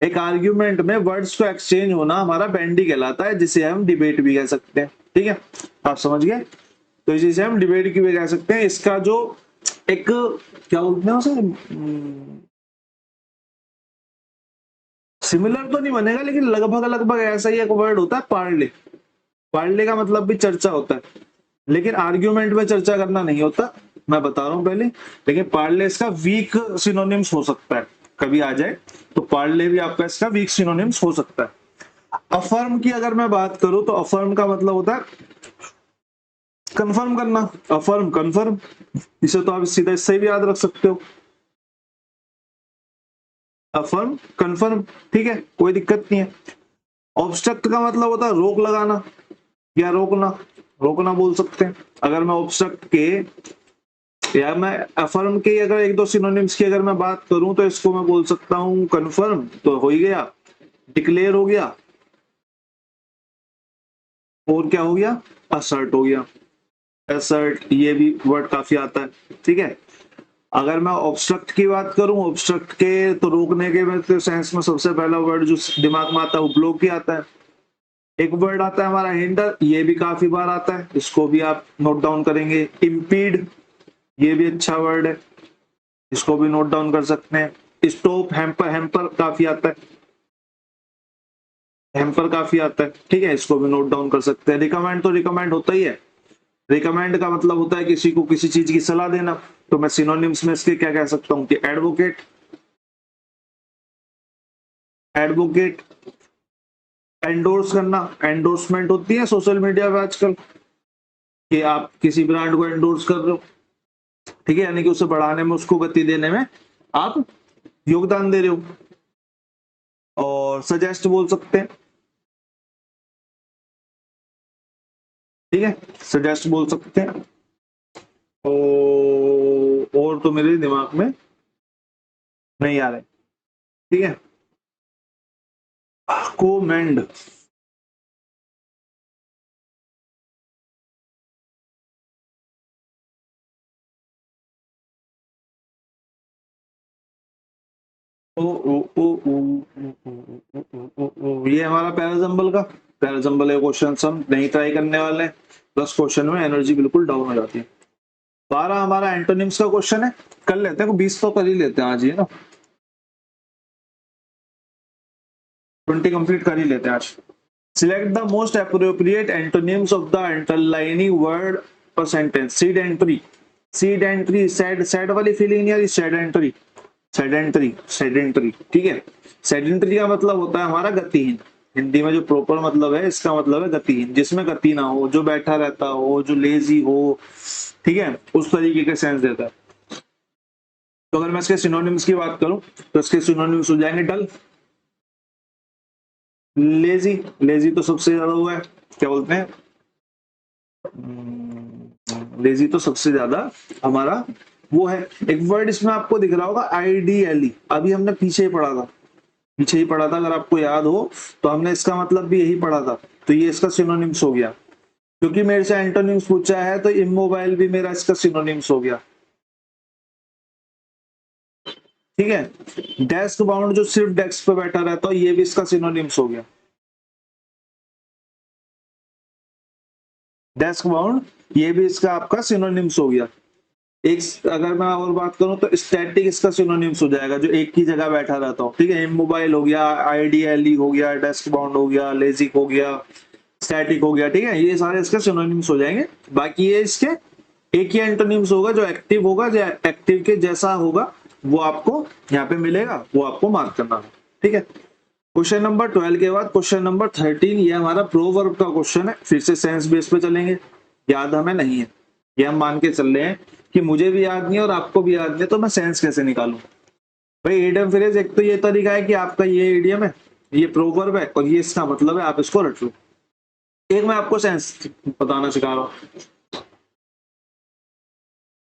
एक आर्ग्यूमेंट में वर्ड्स को एक्सचेंज होना हमारा बैंडी कहलाता है, जिसे हम डिबेट भी कह सकते हैं। ठीक है, आप समझ गए, तो जिसे हम डिबेट की भी कह सकते हैं। इसका जो एक क्या बोलते हैं उसे, सिमिलर तो नहीं बनेगा लेकिन लगभग लगभग ऐसा ही एक वर्ड होता है पार्ले। पार्ले का मतलब भी चर्चा होता है, लेकिन आर्ग्यूमेंट में चर्चा करना नहीं होता, मैं बता रहा हूं पहले। लेकिन पार्ले इसका वीक सिनोनिम्स हो सकता है, कभी आ जाए तो पार्ले भी आपका इसका वीक सिनोनिम्स हो सकता है। अफर्म की अगर मैं बात करूं तो अफर्म का मतलब होता है कंफर्म करना, अफर्म कंफर्म, इसे तो आप सीधा इससे भी याद रख सकते हो, अफर्म कंफर्म। ठीक है, कोई दिक्कत नहीं है। ऑब्स्ट्रक्ट का मतलब होता है रोक लगाना या रोकना, रोकना बोल सकते हैं। अगर मैं ऑब्स्ट्रक्ट के या मैं अफर्म के अगर एक दो सिनोनिम्स की अगर मैं बात करूं तो इसको मैं बोल सकता हूं कंफर्म तो हो ही गया, डिक्लेयर हो गया, और क्या हो गया, असर्ट हो गया। असर्ट ये भी वर्ड काफी आता है। ठीक है, अगर मैं ऑब्स्ट्रक्ट की बात करूं, ऑब्स्ट्रक्ट के तो रोकने के सेंस में सबसे पहला वर्ड जो दिमाग में आता है वो ब्लॉक ही आता है। एक वर्ड आता है हमारा हिंडर, ये भी काफी बार आता है, इसको भी आप नोट डाउन करेंगे। इम्पीड, ये भी अच्छा वर्ड है, इसको भी नोट डाउन कर सकते हैं। स्टॉप, हैम्पर, हैम्पर काफी आता है, हैम्पर काफी आता है। ठीक है, इसको भी नोट डाउन कर सकते हैं। रिकमेंड, तो रिकमेंड होता ही है, रिकमेंड का मतलब होता है किसी को किसी चीज की सलाह देना। तो मैं सिनोनिम्स में इसके क्या कह सकता हूं कि एडवोकेट, एडवोकेट। एंडोर्स करना, एंडोर्समेंट होती है सोशल मीडिया पे आजकल कि आप किसी ब्रांड को एंडोर्स कर रहे हो। ठीक है, यानी कि उसे बढ़ाने में, उसको गति देने में आप योगदान दे रहे हो। और सजेस्ट बोल सकते हैं, ठीक है, सजेस्ट बोल सकते हैं। और तो मेरे दिमाग में नहीं आ रहे। ठीक है, कोमेंड, ये हमारा पैराजम्बल का, पैराजम्बल क्वेश्चन हम नहीं ट्राई करने वाले हैं, प्लस क्वेश्चन में एनर्जी बिल्कुल डाउन हो जाती है। 12 हमारा एंटोनिम्स का क्वेश्चन है, कर लेते हैं, 20 तो कर ही लेते हैं आज, ये ना 20 कंप्लीट कर ही लेते हैं आज। Select the most appropriate antonyms of the underlining word पर sentence. Sedentary, sedentary, sad, sad वाली फीलिंग नहीं आ रही, सेडेंटरी, सेडेंटरी, सेडेंटरी। ठीक है, सेडेंटरी का मतलब होता है हमारा गतिहीन। हिंदी में जो प्रॉपर मतलब है इसका मतलब है गतिहीन, जिसमें गति ना हो, जो बैठा रहता हो, जो लेजी हो। ठीक है, उस तरीके का सेंस देता है। तो अगर मैं इसके सिनोनिम्स की बात करूं तो इसके सिनोनिम्स हो जाएंगे डल, लेजी, लेजी तो सबसे ज्यादा हुआ है, क्या बोलते हैं, लेजी तो सबसे ज्यादा हमारा वो है। एक वर्ड इसमें आपको दिख रहा होगा आइडियली, अभी हमने पीछे ही पढ़ा था, पीछे ही पढ़ा था, अगर आपको याद हो तो हमने इसका मतलब भी यही पढ़ा था। तो ये इसका सिनोनिम्स हो गया, क्योंकि मेरे से एंटोनिम्स पूछा है तो इमोबाइल भी मेरा इसका सिनोनिम्स हो गया। ठीक है, डेस्क बाउंड, जो सिर्फ डेस्क पे बैठा रहता है, ये भी इसका सिनोनिम्स हो गया। डेस्क बाउंड, ये भी इसका आपका सिनोनिम्स हो गया। एक अगर मैं और बात करूं तो स्टैटिक इसका सिनोनिम्स हो जाएगा, जो एक ही जगह बैठा रहता हो। ठीक है, इमोबाइल हो गया, आइडियली हो गया, डेस्क बाउंड हो गया, लेजिक हो गया, स्टैटिक हो गया। ठीक है, ये सारे इसके सिनोनिम्स हो जाएंगे। बाकी ये इसके एक ही एंटोनिम्स होगा जो एक्टिव होगा, जो एक्टिव के जैसा होगा वो आपको यहाँ पे मिलेगा, वो आपको मार्क करना है। ठीक है, क्वेश्चन नंबर 12 के बाद क्वेश्चन नंबर 13, ये हमारा प्रोवर्ब का क्वेश्चन है। फिर से सेंस बेस पे चलेंगे, याद हमें नहीं है, ये हम मान के चल रहे हैं कि मुझे भी याद नहीं है और आपको भी याद नहीं है, तो मैं सेंस कैसे निकालूं भाई। इडियम फ्रेज एक तो ये तरीका है कि आपका ये इडियम है, ये प्रोवर्ब है और ये इसका मतलब है, आप इसको रट लो। एक मैं आपको सेंस बताना सिखा रहा हूँ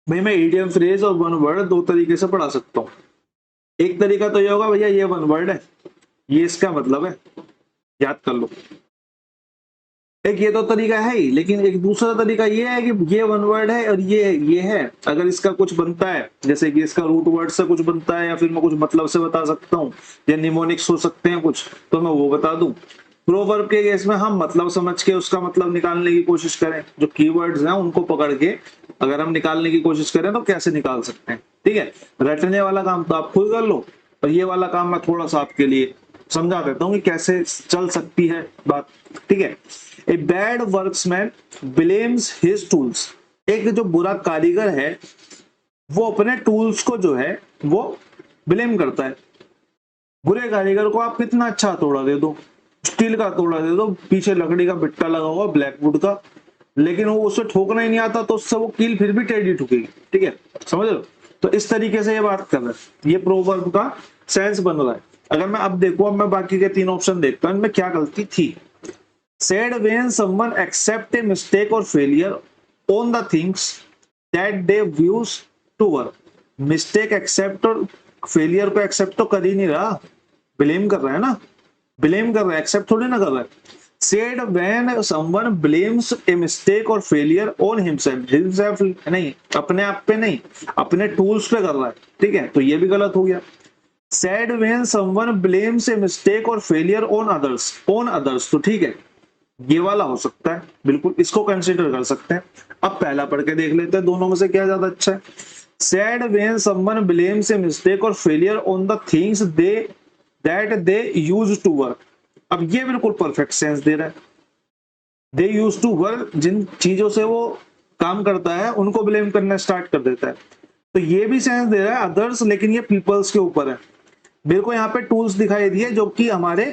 भाई। मैं इडियम फ्रेज और वन वर्ड दो तरीके से पढ़ा सकता हूँ। एक तरीका तो ये होगा भैया ये वन वर्ड है, ये इसका मतलब है, याद कर लो। एक ये तो तरीका है ही, लेकिन एक दूसरा तरीका ये है कि ये वन वर्ड है और ये है, अगर इसका कुछ बनता है, जैसे कि इसका रूट वर्ड से कुछ बनता है या फिर मैं कुछ मतलब से बता सकता हूँ, या निमोनिक्स हो सकते हैं कुछ, तो मैं वो बता दूं। प्रोवर्ब के केस में हम मतलब समझ के उसका मतलब निकालने की कोशिश करें, जो कीवर्ड्स हैं उनको पकड़ के अगर हम निकालने की कोशिश करें तो कैसे निकाल सकते हैं। ठीक है, रटने वाला काम तो आप खुद कर लो, और ये वाला काम मैं थोड़ा सा आपके लिए समझा देता हूँ कि कैसे चल सकती है बात। ठीक है, a bad workmen blames his tools. एक जो बुरा कारीगर है वो अपने टूल्स को जो है वो ब्लेम करता है। बुरे कारीगर को आप कितना अच्छा हथौड़ा दे दो, स्टील का हथौड़ा दे दो, पीछे लकड़ी का बिट्टा लगा हुआ ब्लैकवुड का, लेकिन वो उससे ठोकना ही नहीं आता तो उससे वो कील फिर भी टेढ़ी ठुकेगी। ठीक है, समझ लो। तो इस तरीके से ये बात कर रहा है, ये प्रोवर्ब का सेंस बन रहा है। अगर मैं अब देखो, अब मैं बाकी के तीन ऑप्शन देखता हूं, इनमें क्या गलती थी। Said when someone accept a mistake or failure on the things that they views to work. Mistake accept और failure को accept तो कर ही नहीं रहा, blame कर रहा है ना, blame कर रहा है, accept थोड़ी ना कर रहा है। Said when someone blames a mistake or failure on himself नहीं, अपने आप पे नहीं, अपने tools पे कर रहा है। ठीक है, तो ये भी गलत हो गया। Said when someone blames a mistake or failure on others तो ठीक है, ये वाला हो सकता है, बिल्कुल इसको कंसीडर कर सकते हैं। अब पहला पढ़ के देख लेते हैं दोनों में से क्या ज्यादा अच्छा है। Sad when someone blames a mistake और failure on the things they use to work. अब ये बिल्कुल परफेक्ट सेंस दे रहा है। दे यूज टू वर्क, जिन चीजों से वो काम करता है उनको ब्लेम करना स्टार्ट कर देता है, तो ये भी सेंस दे रहा है अदर्स, लेकिन ये पीपल्स के ऊपर है। मेरे को यहाँ पे टूल्स दिखाई दिए जो कि हमारे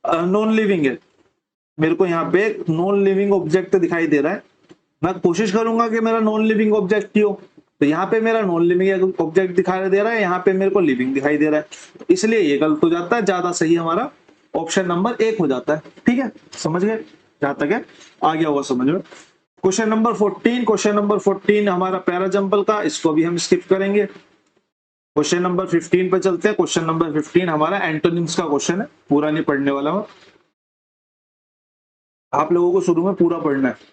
नॉन लिविंग है, मेरे को यहाँ पे नॉन लिविंग ऑब्जेक्ट दिखाई दे रहा है। मैं कोशिश करूंगा कि मेरा नॉन लिविंग ऑब्जेक्ट ही हो, तो यहाँ पे मेरा नॉन लिविंग ऑब्जेक्ट दिखाई दे रहा है, यहाँ पे मेरे को लिविंग दिखाई दे रहा है, तो इसलिए ये गलत हो जाता है। ज्यादा सही हमारा ऑप्शन नंबर 1 हो जाता है। ठीक है, समझ गए, जहां तक है आ गया होगा समझ में। क्वेश्चन नंबर 14, क्वेश्चन नंबर 14 हमारा पैराजम्पल का, इसको भी हम स्किप करेंगे। क्वेश्चन नंबर 15 पे चलते हैं। क्वेश्चन नंबर 15 हमारा एंटोनिम्स का क्वेश्चन है, पूरा नहीं पढ़ने वाला हूं, आप लोगों को शुरू में पूरा पढ़ना है।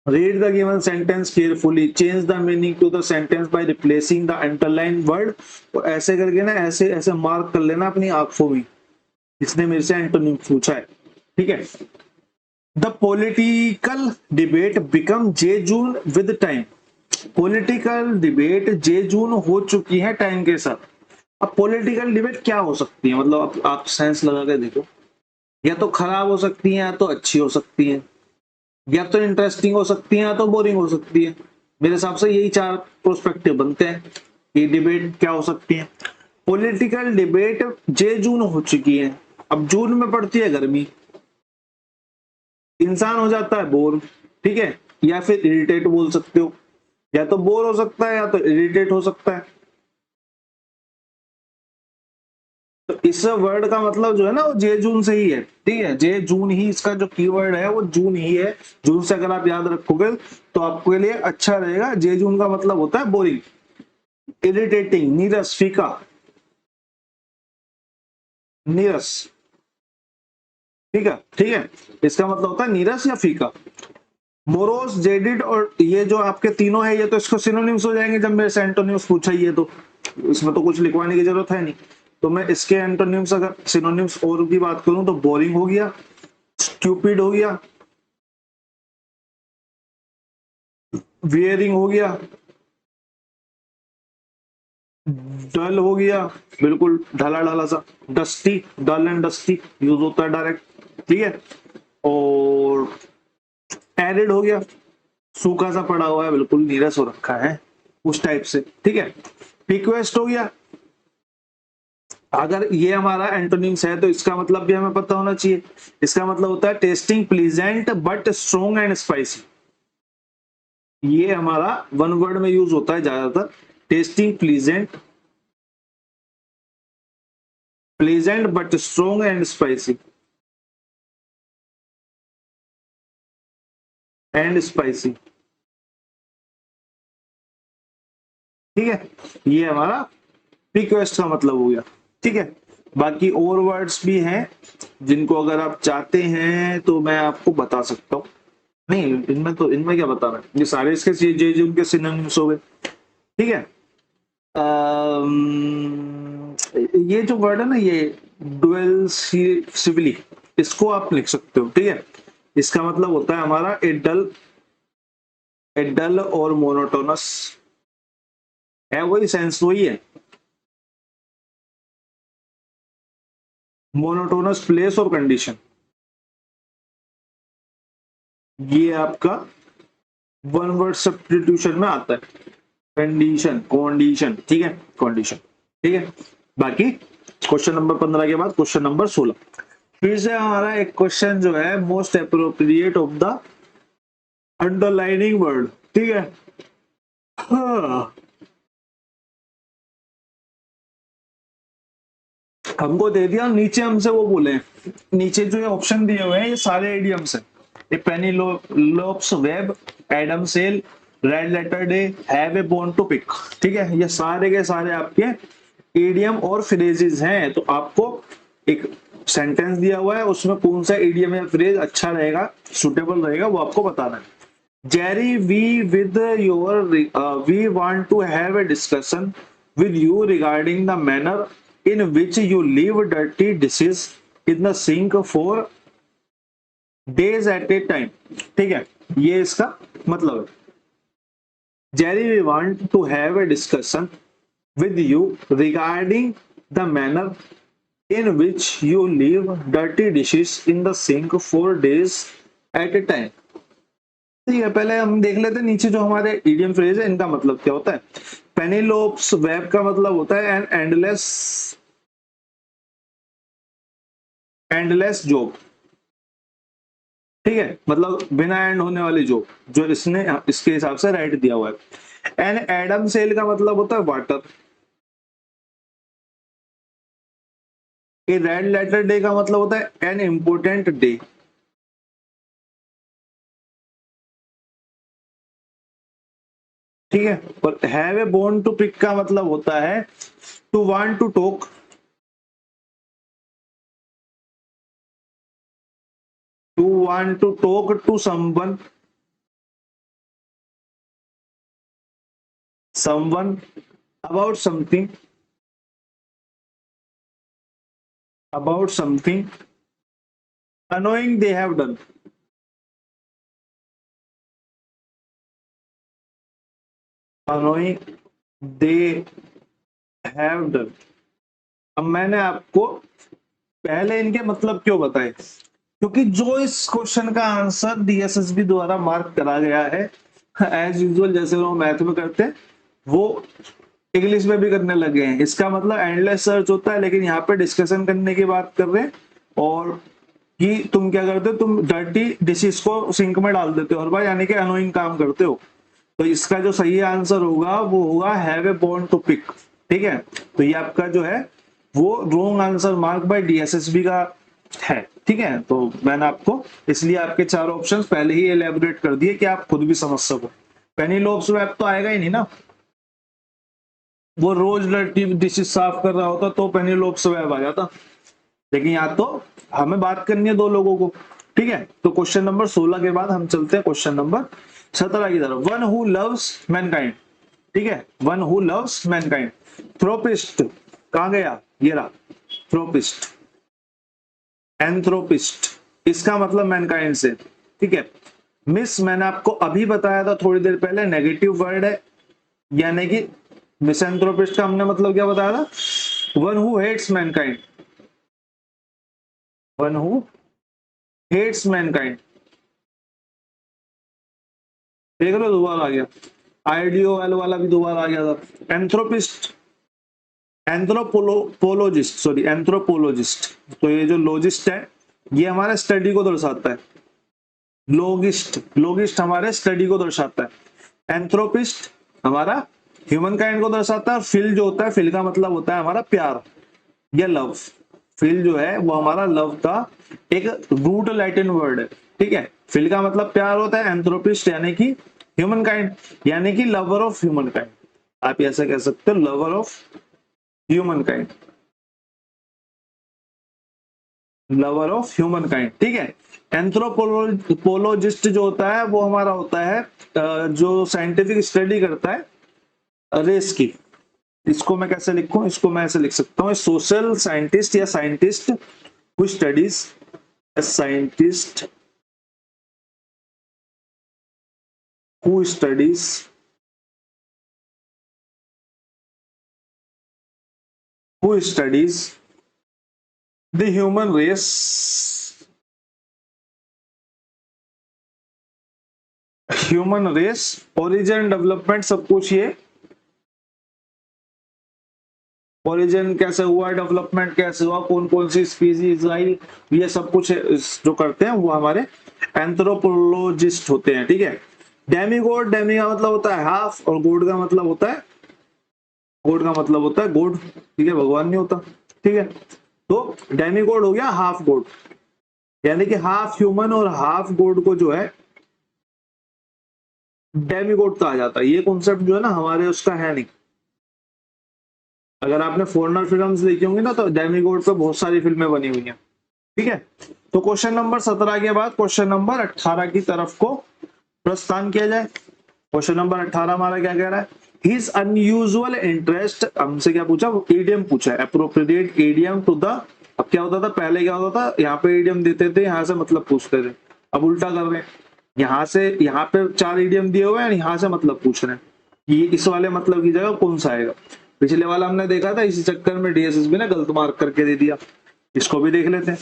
Read the given sentence carefully. Change the meaning to the sentence by replacing the underlined word. तो ऐसे करके ना ऐसे ऐसे मार्क कर लेना अपनी आंखों में, इसने मेरे से एंटोनिम पूछा है। ठीक है, the political debate become jejune with time. Political debate jejune हो चुकी है टाइम के साथ। अब पॉलिटिकल डिबेट क्या हो सकती है, मतलब आप सेंस लगा के देखो, या तो खराब हो सकती है, या तो अच्छी हो सकती है, या तो इंटरेस्टिंग हो सकती है, या तो बोरिंग हो सकती है। मेरे हिसाब से यही 4 प्रोस्पेक्टिव बनते हैं कि डिबेट क्या हो सकती है। पॉलिटिकल डिबेट जे जून हो चुकी है। अब जून में पड़ती है गर्मी, इंसान हो जाता है बोर। ठीक है, या फिर इरिटेट बोल सकते हो, या तो बोर हो सकता है या तो इरिटेट हो सकता है। तो इस वर्ड का मतलब जो है ना वो जे जून से ही है। ठीक है, जे जून ही इसका जो कीवर्ड है वो जून ही है। जून से अगर आप याद रखोगे तो आपके लिए अच्छा रहेगा। जे जून का मतलब होता है बोरिंग, इरिटेटिंग, नीरस, फीका, नीरस। ठीक है, इसका मतलब होता है नीरस या फीका। मोरोस, जेडिड, और ये जो आपके तीनों है ये तो इसको सिनोनिम्स हो जाएंगे। जब मेरे से एंटोनिम्स पूछा ही है तो इसमें तो कुछ लिखवाने की जरूरत है नहीं। तो मैं इसके एंटोनिम्स, अगर सिनोनिम्स और की बात करूं तो बोरिंग हो गया, स्टूपिड हो गया, वियरिंग हो गया, डल हो गया, बिल्कुल ढला ढला सा, dusty, dull and dusty use होता है डायरेक्ट। ठीक है, और एरिड हो गया, सूखा सा पड़ा हुआ है, बिल्कुल नीरस हो रखा है, उस टाइप से, ठीक है। पिक्वेस्ट हो गया। अगर ये हमारा एंटोनिम्स है तो इसका मतलब भी हमें पता होना चाहिए। इसका मतलब होता है testing pleasant but strong and spicy. ये हमारा वन वर्ड में यूज होता है ज्यादातर, testing pleasant, pleasant but strong and spicy, and spicy, ठीक है। ये हमारा रिक्वेस्ट का मतलब हो गया, ठीक है। बाकी और वर्ड्स भी हैं जिनको अगर आप चाहते हैं तो मैं आपको बता सकता हूँ। नहीं, इनमें क्या बताना है, ये सारे इसके जे उनके सिनोनिम्स हो गए, ठीक है। ये जो वर्ड है ना, ये डुअल सिविली, इसको आप लिख सकते हो, ठीक है। इसका मतलब होता है हमारा ए डल और मोनोटोनस, है वही, सेंस वही है। मोनोटोनस प्लेस और कंडीशन, ये आपका वन वर्ड सब्स्टिट्यूशन में आता है। कंडीशन, कंडीशन, ठीक है, कंडीशन, ठीक है। बाकी क्वेश्चन नंबर 15 के बाद क्वेश्चन नंबर 16, फिर से हमारा एक क्वेश्चन जो है most appropriate of the underlining word, ठीक है। हाँ। हमको दे दिया, नीचे हमसे वो बोले, नीचे जो ये ऑप्शन दिए हुए हैं ये सारे एडियम्स हैं। ये Penelope's web, Adam's ale, red letter day, have a bone to pick, ठीक है। ये सारे के सारे आपके एडियम और फ्रेजेस हैं। तो आपको एक सेंटेंस दिया हुआ है, उसमें कौन सा एडियम या फ्रेज अच्छा रहेगा, सुटेबल रहेगा, वो आपको बताना है। Jerry, we want to have a discussion with you regarding the manner in which you leave dirty dishes in the sink for days at a time, ठीक है। ये इसका मतलब है। Jerry, we want to have a discussion with you regarding the manner in which you leave dirty dishes in the sink for days at a time। ठीक है, पहले हम देख लेते हैं नीचे जो हमारे इडियम फ्रेज है इनका मतलब क्या होता है। पेनीलोप्स वेब का मतलब होता है एन एंडलेस जॉब, ठीक है, मतलब बिना एंड होने वाली जॉब, जो इसने इसके हिसाब से राइट दिया हुआ है। एन एडम सेल का मतलब होता है वाटर। ए रेड लेटर डे का मतलब होता है एन इम्पोर्टेंट डे, ठीक है। और have a bone to pick का मतलब होता है to want to talk, to someone about something, annoying they have done, annoying they have done। अब मैंने आपको पहले इनके मतलब क्यों बताए, क्योंकि जो इस क्वेश्चन का आंसर डीएसएसबी द्वारा मार्क करा गया है, एज यूजुअल जैसे वो मैथ में करते हैं वो इंग्लिश में भी करने लगे हैं। इसका मतलब एंडलेस सर्च होता है, लेकिन यहाँ पे डिस्कशन करने की बात कर रहे हैं, और कि तुम क्या करते हो, तुम डर्टी डिशेस को सिंक में डाल देते हो हर बार, यानी कि अनोइंग काम करते हो। तो इसका जो सही आंसर होगा वो होगा have a bone to pick, ठीक है। तो ये आपका जो है वो wrong answer mark by DSSB का है, ठीक है। तो मैंने आपको इसलिए आपके चार ऑप्शंस पहले ही एलेबोरेट कर दिए कि आप खुद भी समझ सको। पेनीलोप्स वेब तो आएगा ही नहीं ना, वो रोज डर्टी डिशेस साफ कर रहा होता तो पेनीलोप्स वेब आ जाता, लेकिन यहाँ तो हमें बात करनी है दो लोगों को, ठीक है। तो क्वेश्चन नंबर 16 के बाद हम चलते हैं क्वेश्चन नंबर 17 की तरफ। वन हु लव्स मैनकाइंड, ठीक है, वन हु लव्स मैनकाइंड। थ्रोपिस्ट कहां गया, ये रहा थ्रोपिस्ट, एंथ्रोपिस्ट, इसका मतलब मैनकाइंड से, ठीक है। मिस मैंने आपको अभी बताया था थोड़ी देर पहले, नेगेटिव वर्ड है, यानी कि मिसएंथ्रोपिस्ट का हमने मतलब क्या बताया था, one who hates mankind, one who hates mankind, देख लो दोबारा आ गया, आईडीओएल वाला भी दोबारा आ गया था। एंथ्रोपिस्ट, एंथ्रोपोलोजिस्ट, सॉरी एंथ्रोपोलोजिस्ट, तो ये जो लॉजिस्ट है ये हमारे स्टडी को दर्शाता है। लोगिस्ट, लोगिस्ट हमारे स्टडी को दर्शाता है। एंथ्रोपिस्ट हमारा ह्यूमन काइंड को दर्शाता है। फिल जो होता है, फिल का मतलब होता है हमारा प्यार या लव। फिल जो है वो हमारा लव का एक रूट लैटिन वर्ड है, ठीक है। फिल का मतलब प्यार होता है। एंथ्रोपिस्ट यानी कि ह्यूमन काइंड, यानी कि लवर ऑफ ह्यूमन काइंड, आप ऐसा कह सकते हो, lover of human kind, lover of human kind, ठीक है। एंथ्रोपोलोजिस्ट जो होता है वो हमारा होता है जो साइंटिफिक स्टडी करता है रेस की। इसको मैं कैसे लिखूं, इसको मैं ऐसे लिख सकता हूँ, सोशल साइंटिस्ट या scientist who studies, scientist who studies the human race, human race, origin, development, सब कुछ ये ओरिजिन कैसे हुआ, डेवलपमेंट कैसे हुआ, कौन कौन सी स्पीसीज आई, ये सब कुछ जो करते हैं वो हमारे एंथ्रोपोलॉजिस्ट होते हैं, ठीक है। डेमीगॉड, डेमी का मतलब होता है हाफ, और गॉड का मतलब होता है, गॉड का मतलब होता है गॉड, ठीक है, भगवान नहीं होता, ठीक है। तो डेमीगॉड हो गया हाफ गॉड, यानी कि हाफ ह्यूमन और हाफ गॉड को जो है डेमीगॉड कहा जाता है। ये कॉन्सेप्ट जो है ना हमारे उसका है नहीं। अगर आपने फॉरेनर फिल्म्स देखी होंगी ना तो डेमीगॉड पे बहुत सारी फिल्में बनी हुई हैं, ठीक है। तो क्वेश्चन नंबर 17 के बाद क्वेश्चन नंबर 18 की तरफ को प्रस्थान किया जाए। क्वेश्चन नंबर 18 हमारा क्या कह रहा है, हिज अनयूजुअल इंटरेस्ट, हमसे क्या पूछा, ईडियम पूछा है, अप्रोप्रिएट ईडियम टू द। अब क्या होता था, पहले क्या होता था, यहाँ पे ईडियम देते थे, यहाँ से मतलब पूछते थे। अब उल्टा कर रहे हैं, यहाँ से, यहाँ पे 4 ईडियम दिए हुए हैं, यहाँ से मतलब पूछ रहे हैं, ये इस वाले मतलब की जगह कौन सा आएगा। पिछले वाला हमने देखा था, इसी चक्कर में डीएसएसबी ने गलत मार्क करके दे दिया। इसको भी देख लेते हैं।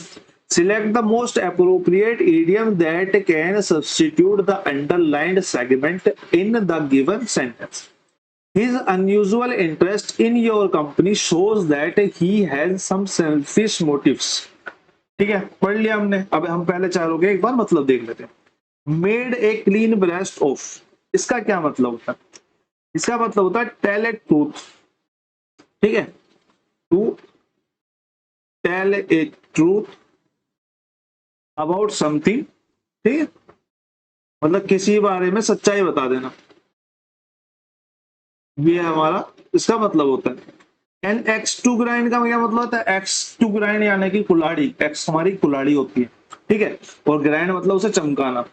Select the most appropriate idiom that can substitute the underlined segment in the given sentence. His unusual interest in your company shows that he has some selfish motives। ठीक है, पढ़ लिया हमने। अब हम पहले चारों के एक बार मतलब देख लेते हैं। Made a clean breast of, इसका क्या मतलब होता है, इसका मतलब होता है टेल ए ट्रूथ, ठीक है, to tell a truth about something, ठीक है, मतलब किसी बारे में सच्चाई बता देना, ये हमारा इसका मतलब होता है। एंड एक्स टू ग्राइंड का क्या मतलब होता है, एक्स टू ग्राइंड यानी कि कुल्हाड़ी, एक्स हमारी कुल्हाड़ी होती है, ठीक है, और ग्राइंड मतलब उसे चमकाना,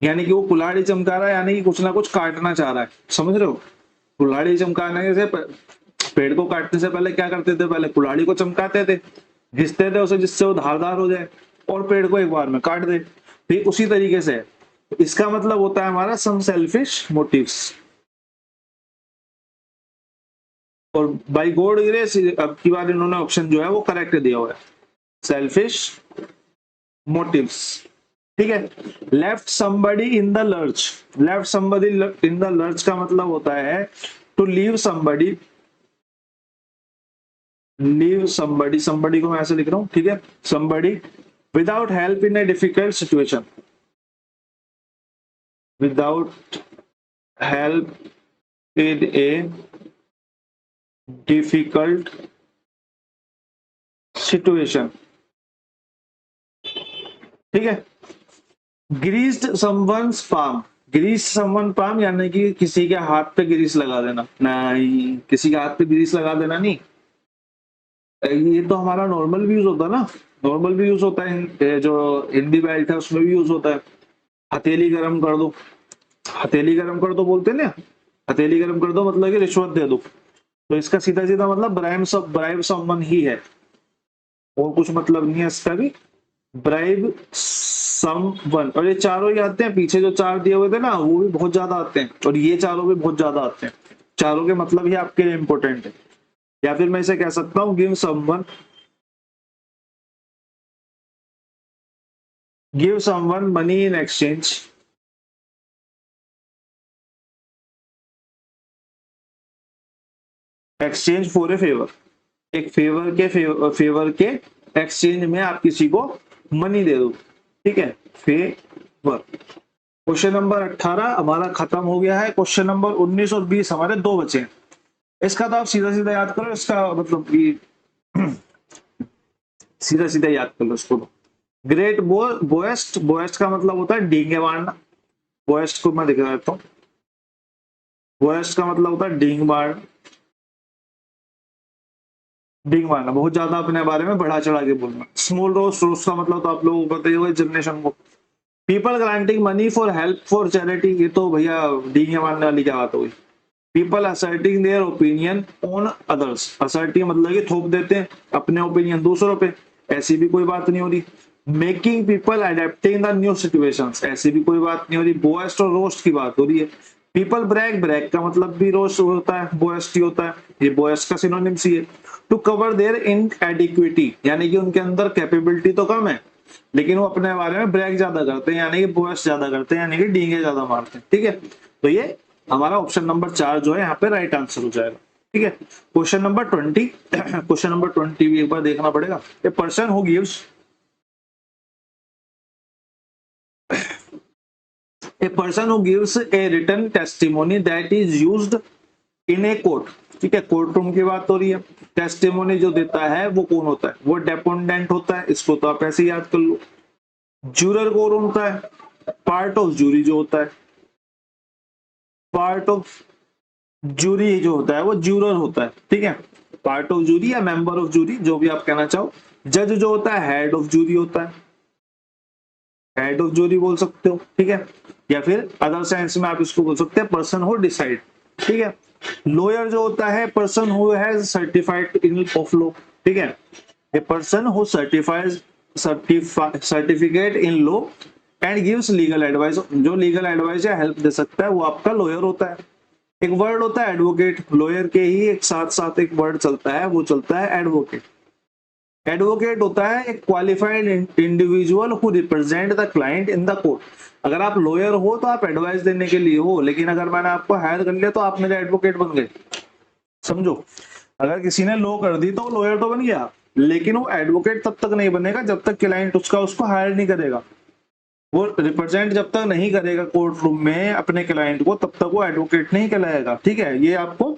यानी कि वो कुल्हाड़ी चमका रहा है, यानी कि कुछ ना कुछ काटना चाह रहा है, समझ रहे हो। कुल्हाड़ी चमकाने से, पेड़ को काटने से पहले क्या करते थे, पहले कुल्हाड़ी को चमकाते थे, घिसते थे उसे जिससे वो धारदार हो जाए और पेड़ को एक बार में काट दे। ठीक उसी तरीके से इसका मतलब होता है हमारा सम सेल्फिश मोटिव्स। और बाई गॉड ग्रेस अब की बार इन्होंने ऑप्शन जो है वो करेक्ट दिया हुआ है, सेल्फिश मोटिव्स, ठीक है। Left somebody in the lurch, left somebody in the lurch का मतलब होता है to leave somebody, leave somebody, somebody को मैं ऐसे लिख रहा हूं, ठीक है, somebody without help in a difficult situation, without help in a difficult situation, ठीक है। Greased someone's palm, grease someone palm यानी कि किसी के हाथ पे ग्रीस लगा देना, नहीं किसी के हाथ पे ग्रीस लगा देना नहीं, ये तो हमारा नॉर्मल भी यूज होता है ना, नॉर्मल भी यूज होता है, जो हिंदी बेल्ट है उसमें भी यूज होता है। हथेली गरम कर दो, हथेली गरम कर दो बोलते हैं ना, हथेली गरम कर दो मतलब कि रिश्वत दे दो, तो इसका सीधा सीधा मतलब ब्राइब समवन ही है, और कुछ मतलब नहीं है इसका भी, ब्राइब समवन। और ये चारों ही आते हैं, पीछे जो 4 दिए हुए थे ना वो भी बहुत ज्यादा आते हैं, और ये चारों भी बहुत ज्यादा आते हैं, चारों के मतलब ही आपके लिए इंपॉर्टेंट है। या फिर मैं इसे कह सकता हूं give someone money in exchange, exchange for a favour, एक फेवर के एक्सचेंज में आप किसी को मनी दे दो, ठीक है, फेवर। क्वेश्चन नंबर 18 हमारा खत्म हो गया है। क्वेश्चन नंबर 19 और 20 हमारे दो बचे हैं। इसका तो आप सीधा सीधा याद करो, इसका मतलब कि सीधा सीधा याद कर लो इसको। ग्रेट बोएस्ट, बोएस्ट का मतलब होता है डींगे मारना। बोएस्ट को मैं दिखा देता हूँ। बोएस्ट का मतलब होता है डींग मारना, डींग मारना, बहुत ज्यादा अपने बारे में बढ़ा चढ़ा के बोलना। स्मॉल रोस्ट, रोस्ट का मतलब तो आप लोगों को पता ही होगा जनरेशन को। People granting money for help for charity, ये तो भैया डींगे मारने वाली क्या बात हुई। People asserting their opinion on others, asserting मतलब कि थोप देते हैं अपने ओपिनियन दूसरों पे, ऐसी भी कोई बात नहीं हो रही। Making people adapting the new situations, ऐसी भी कोई बात नहीं हो रही। बोएस्ट और रोस्ट की बात हो रही है। पीपल ब्रैग, ब्रैग का मतलब भी रोस्ट होता है, बोएस्ट ही होता है, ये बोएस्ट का सिनोनिम्स ही है। टू कवर देयर इनएडिक्विटी, यानी कि उनके अंदर कैपेबिलिटी तो कम है लेकिन वो अपने बारे में ब्रैग ज्यादा करते हैं, यानी कि बोएस्ट ज्यादा करते हैं, यानी कि डींगे ज्यादा मारते हैं, ठीक है। तो ये हमारा ऑप्शन नंबर 4 जो है यहाँ पे राइट आंसर हो जाएगा, ठीक है। क्वेश्चन नंबर 20, क्वेश्चन नंबर 20 भी एक बार देखना पड़ेगा। A person who gives, a person who gives a written testimony that is used in a court, ठीक है, कोर्ट रूम की बात हो रही है। टेस्टिमोनी जो देता है वो कौन होता है, वो डेपोनेंट होता है, इसको तो आप ऐसे ही याद कर लो। जूरर कौन होता है, पार्ट ऑफ जूरी जो होता है, पार्ट ऑफ जूरी जो होता है वो जूरर होता है, ठीक है, पार्ट ऑफ जूरी या मेंबर ऑफ जूरी जो भी आप कहना चाहो। जज जो होता है हेड ऑफ जूरी होता है, हेड ऑफ जूरी बोल सकते हो, ठीक है, या फिर अदर सेंस में आप इसको बोल सकते हैं पर्सन हु डिसाइड, ठीक है। लॉयर जो होता है person who has certified in of law, ठीक है, a person who certifies certificate in law and gives legal advice, जो लीगल एडवाइस या हेल्प दे सकता है वो आपका लॉयर होता है। एक वर्ड होता है एडवोकेट, लॉयर के ही एक साथ साथ एक वर्ड चलता है, वो चलता है एडवोकेट। एडवोकेट होता है एक qualified individual who represent the client in the court. अगर आप लॉयर हो तो आप एडवाइस देने के लिए हो, लेकिन अगर मैंने आपको हायर कर लिया तो आप मेरे एडवोकेट बन गए, समझो। अगर किसी ने लॉ कर दी तो वो लॉयर तो बन गया, लेकिन वो एडवोकेट तब तक नहीं बनेगा जब तक क्लाइंट उसको हायर नहीं करेगा। वो रिप्रेजेंट जब तक नहीं करेगा कोर्ट रूम में अपने क्लाइंट को, तब तक वो एडवोकेट नहीं कहलाएगा, ठीक है, ये आपको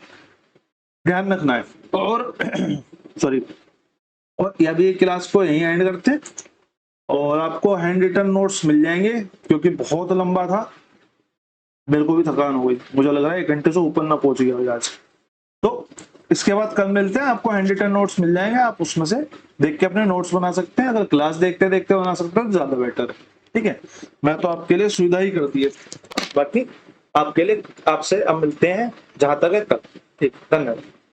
ध्यान रखना है। और सॉरी, और अभी क्लास को यहीं एंड करते हैं और आपको हैंड रिटन नोट्स मिल जाएंगे, क्योंकि बहुत लंबा था, मेरे को भी थकान हो गई, मुझे लग रहा है 1 घंटे से ऊपर ना पहुंच गया आज। तो इसके बाद कल मिलते हैं, आपको हैंड रिटन नोट्स मिल जाएंगे, आप उसमें से देख के अपने नोट्स बना सकते हैं। अगर क्लास देखते देखते बना सकते हैं तो ज्यादा बेटर है, ठीक है। मैं तो आपके लिए सुविधा ही करती है, बाकी आपके लिए आपसे अब मिलते हैं जहां तक है कल, ठीक, धन्यवाद।